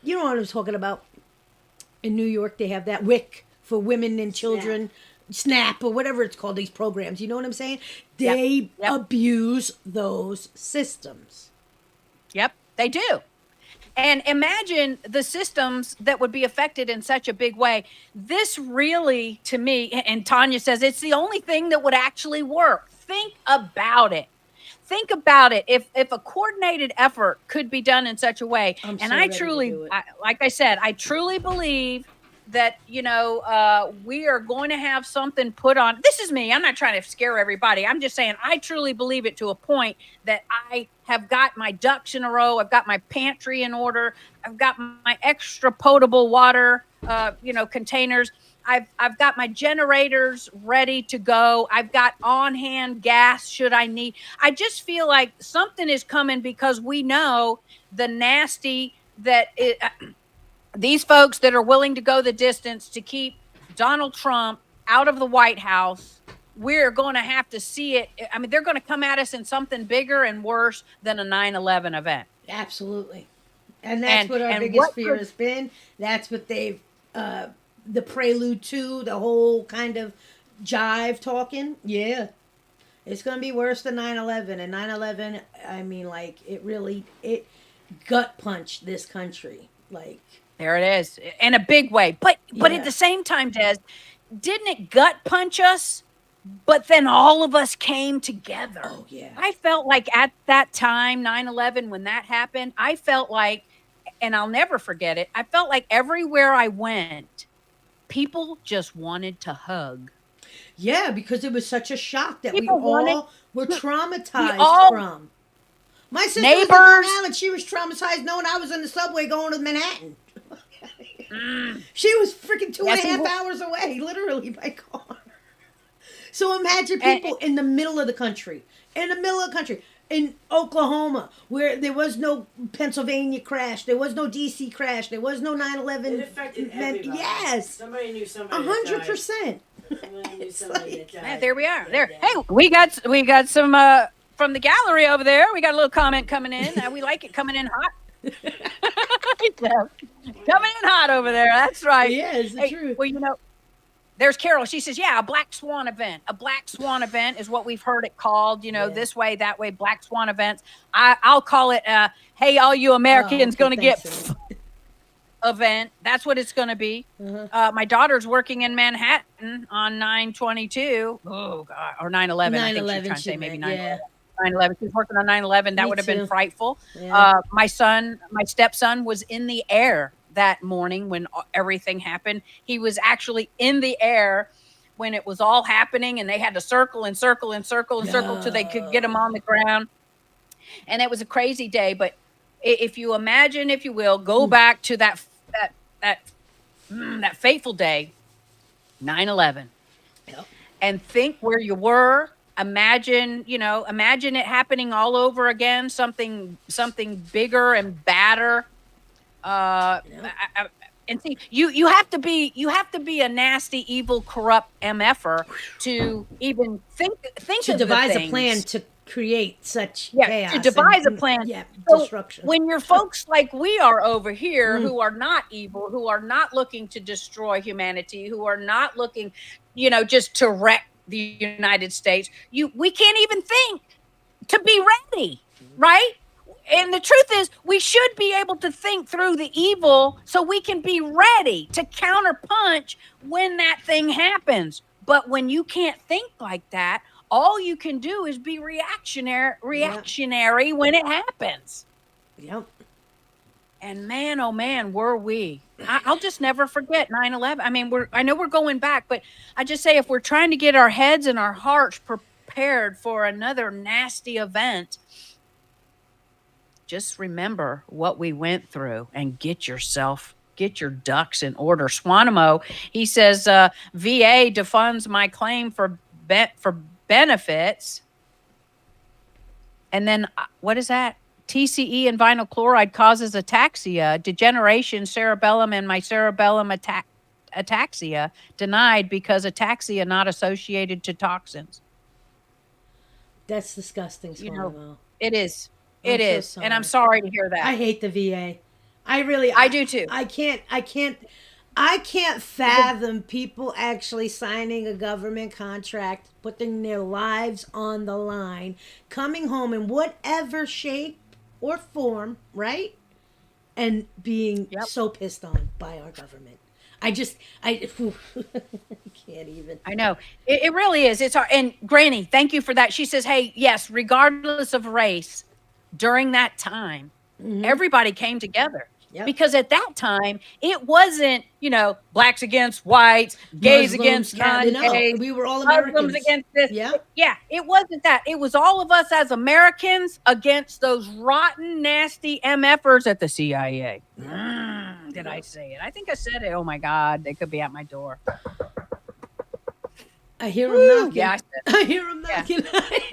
You know what I'm talking about? In New York, they have that WIC for women and children. SNAP or whatever it's called, these programs. You know what I'm saying? They Yep. abuse those systems. Yep, they do. And imagine the systems that would be affected in such a big way. This really, to me, and Tanya says it's the only thing that would actually work. Think about it. Think about it. If a coordinated effort could be done in such a way, I'm and so I ready to truly, do it. like I said, I truly believe that we are going to have something put on. This is me. I'm not trying to scare everybody. I'm just saying I truly believe it to a point that I have got my ducks in a row. I've got my pantry in order. I've got my extra potable water, containers. I've got my generators ready to go. I've got on-hand gas should I need. I just feel like something is coming because we know the nasty that these folks that are willing to go the distance to keep Donald Trump out of the White House, we're going to have to see it. I mean, they're going to come at us in something bigger and worse than a 9/11 event. Absolutely. And that's what our and biggest what fear could- has been. That's what they've, the prelude to, the whole kind of jive talking. Yeah. It's going to be worse than 9/11. And 9/11, I mean, like, it gut punched this country. Like, There it is, in a big way. But Yeah. at the same time, Des, didn't it gut punch us? But then all of us came together. oh, yeah. I felt like at that time, 9/11, when that happened, I felt like, and I'll never forget it, I felt like everywhere I went, people just wanted to hug. Yeah, because it was such a shock that People we all wanted- were traumatized all- from. My sister was in Neighbors. Long Island. She was traumatized knowing I was in the subway going to Manhattan. She was freaking two and a Yes, half we were- hours away, literally by car. So imagine And- people in the middle of the country, in Oklahoma, where there was no Pennsylvania crash, there was no DC crash, there was no 9/11. It affected everybody. Yes, Somebody knew somebody. that died. 100%. Somebody knew It's somebody like- that Yeah, died. there we are. There. that Hey, day. we got some from the gallery over there. We got a little comment coming in. We like it coming in hot. Coming in hot over there. That's right. Yeah, it's the Hey, truth. well, you know, there's Carol. She says, yeah, a black swan event. A black swan event is what we've heard it called, you know, Yeah. this way, that way, black swan events. I'll call it, hey, all you Americans Oh, going to get thanks, event. That's what it's going to be. Uh-huh. My daughter's working in Manhattan on 9/22. Oh, God. Or 9/11. I think she was 9/11, trying to say she maybe meant, 9/11. 9/11. She's working on 9/11. That Me would have been too. frightful. Yeah. My stepson was in the air that morning when everything happened. He was actually in the air when it was all happening, and they had to circle and circle and circle and circle till they could get him on the ground. And it was a crazy day. But if you imagine, if you will, go back to that fateful day, 9/11, Yep. and think where you were. Imagine it happening all over again, something bigger and badder. And see, you have to be a nasty, evil, corrupt mf'er to even think To of devise the a plan things. to create such Yeah, chaos. to devise a and- plan. Yeah, So destruction. when you're folks like we are over here, Mm. who are not evil, who are not looking to destroy humanity, who are not looking, just to wreck the United States, we can't even think to be ready, right? And the truth is, we should be able to think through the evil so we can be ready to counterpunch when that thing happens. But when you can't think like that, all you can do is be reactionary when it happens. Yep. And man, oh man, were we. I'll just never forget 9/11. I mean, I know we're going back, but I just say if we're trying to get our heads and our hearts prepared for another nasty event, just remember what we went through and get your ducks in order. Swanimo, he says, VA defunds my claim for benefits. And then what is that? TCE and vinyl chloride causes ataxia, degeneration, cerebellum, and my cerebellum ataxia denied because ataxia not associated to toxins. That's disgusting, You know, Swanimo. It is. I'm It so is. And I'm sorry. sorry to hear that. I hate the VA. I do too. I can't fathom people actually signing a government contract, putting their lives on the line, coming home in whatever shape or form, right? And being Yep. so pissed on by our government. I can't even. I know. It really is. It's our, and Granny, thank you for that. She says, hey, yes, regardless of race, during that time, everybody came together. Yep. Because at that time, it wasn't, blacks against whites, gays Muslims, against non-gays, we were all Muslims Americans. against this. Yeah. Yeah, it wasn't that. It was all of us as Americans against those rotten, nasty MFers at the CIA. Did I say it? I think I said it. Oh my God, they could be at my door. I hear him Woo, knocking. yeah, I said, I hear him yeah. knocking.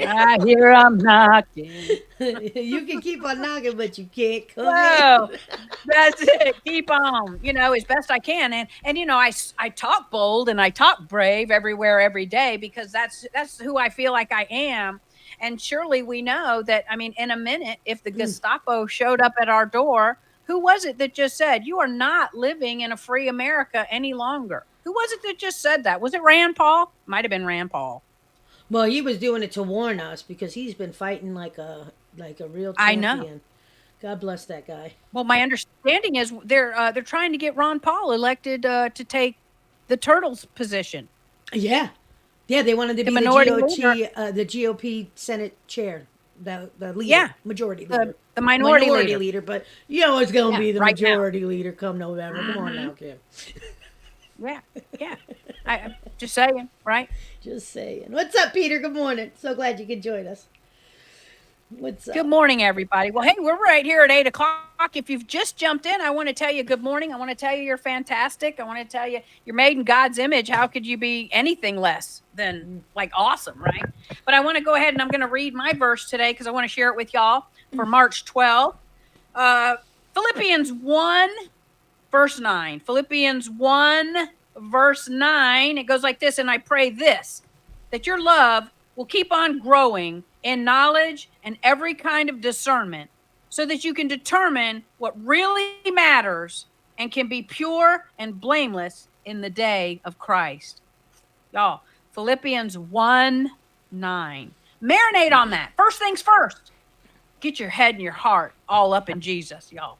I hear I'm knocking. You can keep on knocking, but you can't come Whoa, in. that's it. Keep on, as best I can. And I talk bold and I talk brave everywhere, every day, because that's who I feel like I am. And surely we know that, I mean, in a minute, if the Gestapo showed up at our door, who was it that just said, you are not living in a free America any longer? Who was it that just said that? Was it Rand Paul? Might have been Rand Paul. Well, he was doing it to warn us because he's been fighting like a real I know. champion. God bless that guy. Well, my understanding is they're trying to get Ron Paul elected to take the Turtles position, Yeah, yeah. They wanted to the be the minority leader. GOP Senate chair, the leader, Yeah, majority the leader, the minority minority leader. leader. But you know it's gonna Yeah, be the right now. majority leader come November. Come on Hmm. now, Kim. Yeah, yeah. I'm just saying, right? Just saying. What's up, Peter? Good morning. So glad you could join us. What's Good up? morning, everybody. Well, hey, we're right here at 8 o'clock. If you've just jumped in, I want to tell you good morning. I want to tell you you're fantastic. I want to tell you you're made in God's image. How could you be anything less than like awesome, right? But I want to go ahead and I'm going to read my verse today because I want to share it with y'all for March 12th. Uh, Philippians 1, verse 9. Philippians 1, verse 9. It goes like this, and I pray this, that your love will keep on growing in knowledge and every kind of discernment, so that you can determine what really matters and can be pure and blameless in the day of Christ. Y'all, Philippians 1, 9. Marinate on that. First things first. Get your head and your heart all up in Jesus, y'all.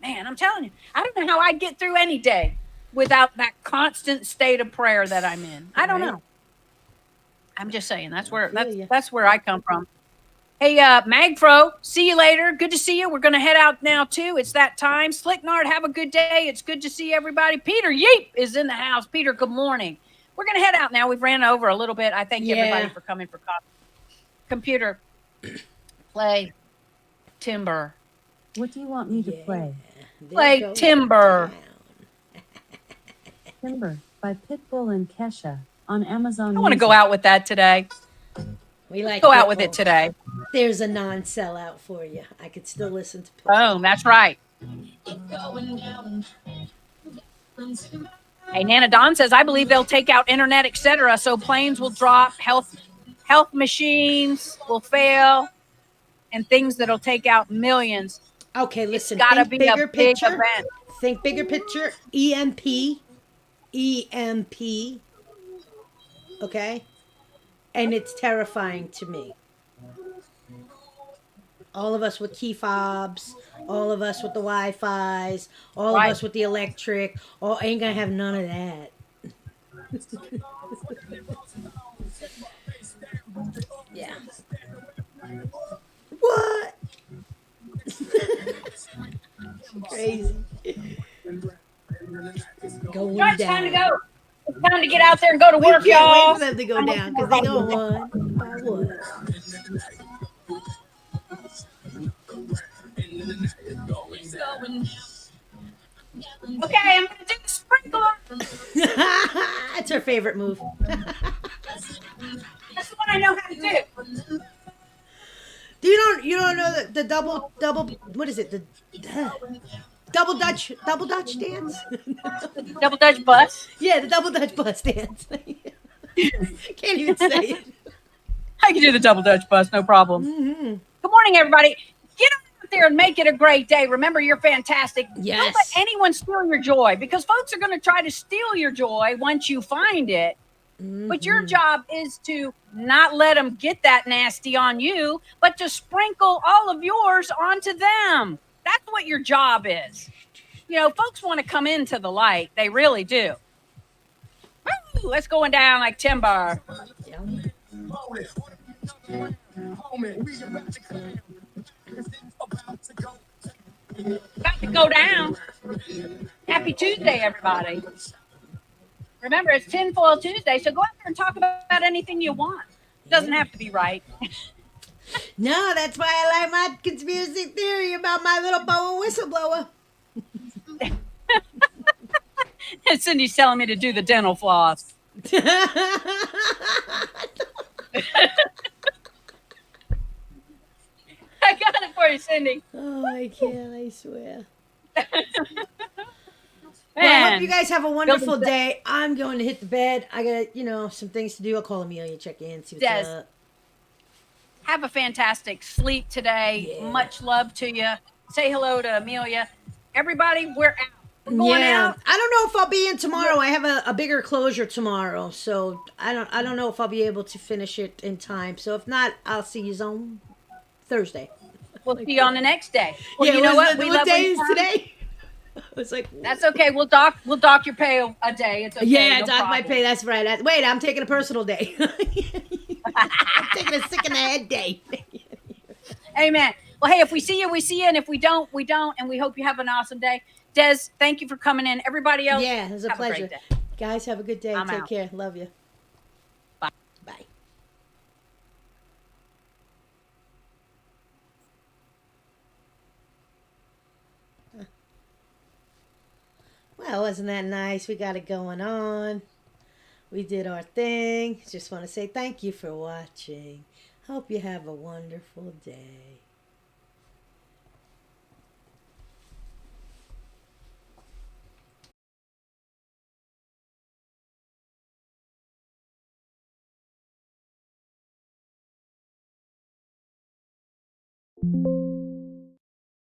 Man, I'm telling you, I don't know how I'd get through any day without that constant state of prayer that I'm in. I don't Right. know. I'm just saying I feel ya. that's where I come from. Hey, Magfro, see you later. Good to see you. We're gonna head out now too. It's that time. Slicknard, have a good day. It's good to see everybody. Peter Yeep is in the house. Peter, good morning. We're gonna head out now. We've ran over a little bit. I thank everybody Yeah. for coming for coffee. Computer, play Timber. What do you want me to Yeah. play? There Play goes Timber. down. Timber by Pitbull and Kesha on Amazon I want to Music. go out with that today. We like Go out with Pitbull. it today. There's a non-sellout for you. I could still listen to Pitbull. Boom, that's right. Hey, Nana Don says, I believe they'll take out internet, etc. So planes will drop, health machines will fail, and things that'll take out millions. Okay, It's listen. gotta Think be a bigger big picture. event. Think bigger picture. EMP. Okay, and it's terrifying to me. All of us with key fobs, all of us with the Wi-Fi's, all of Right. us with the electric, all ain't gonna have none of that. Yeah. What? Crazy. Going Right, it's down. time to go. It's time to get out there and go to We work, can't y'all. wait for them to go down because they go one by one. Okay, I'm gonna do the sprinkler. That's her favorite move. That's the one I know how to do. You don't know the double what is it double Dutch dance? Double Dutch bus. Yeah, the double Dutch bus dance. Can't even say it. I can do the double Dutch bus, no problem. Mm-hmm. Good morning, everybody. Get out there and make it a great day. Remember, you're fantastic. Yes. Don't let anyone steal your joy, because folks are going to try to steal your joy once you find it. Mm-hmm. But your job is to not let them get that nasty on you, but to sprinkle all of yours onto them. That's what your job is. You know, folks want to come into the light. They really do. Woo, let's going down like timber. Yeah. About to go down. Happy Tuesday, everybody. Remember, it's Tinfoil Tuesday, so go out there and talk about anything you want. It doesn't have to be right. No, that's why I like my conspiracy theory about my little boa whistleblower. Cindy's telling me to do the dental floss. I got it for you, Cindy. Oh, I can't, I swear. Man, Well, I hope you guys have a wonderful Building- day. I'm going to hit the bed. I got, some things to do. I'll call Amelia, check in, see what's Des. up. Have a fantastic sleep today. Yeah. Much love to you. Say hello to Amelia. Everybody, we're out. We're going Yeah, out. I don't know if I'll be in tomorrow. I have a bigger closure tomorrow, so I don't know if I'll be able to finish it in time. So if not, I'll see you on Thursday. We'll see you on the next day. Well, Yeah, you know what? What love day when is you come. today? I was like, That's okay. We'll dock your pay a day. It's okay. yeah, no doc my problem. pay. That's right. Wait, I'm taking a personal day. I'm taking a sick in the head day. Amen. Well, hey, if we see you, we see you, and if we don't, we don't. And we hope you have an awesome day. Des, thank you for coming in. Everybody else, Yeah, it was a have pleasure. a great day. Guys, have a good day. I'm Take out. care. Love you. Bye. Bye. Well, wasn't that nice? We got it going on. We did our thing. Just want to say thank you for watching. Hope you have a wonderful day.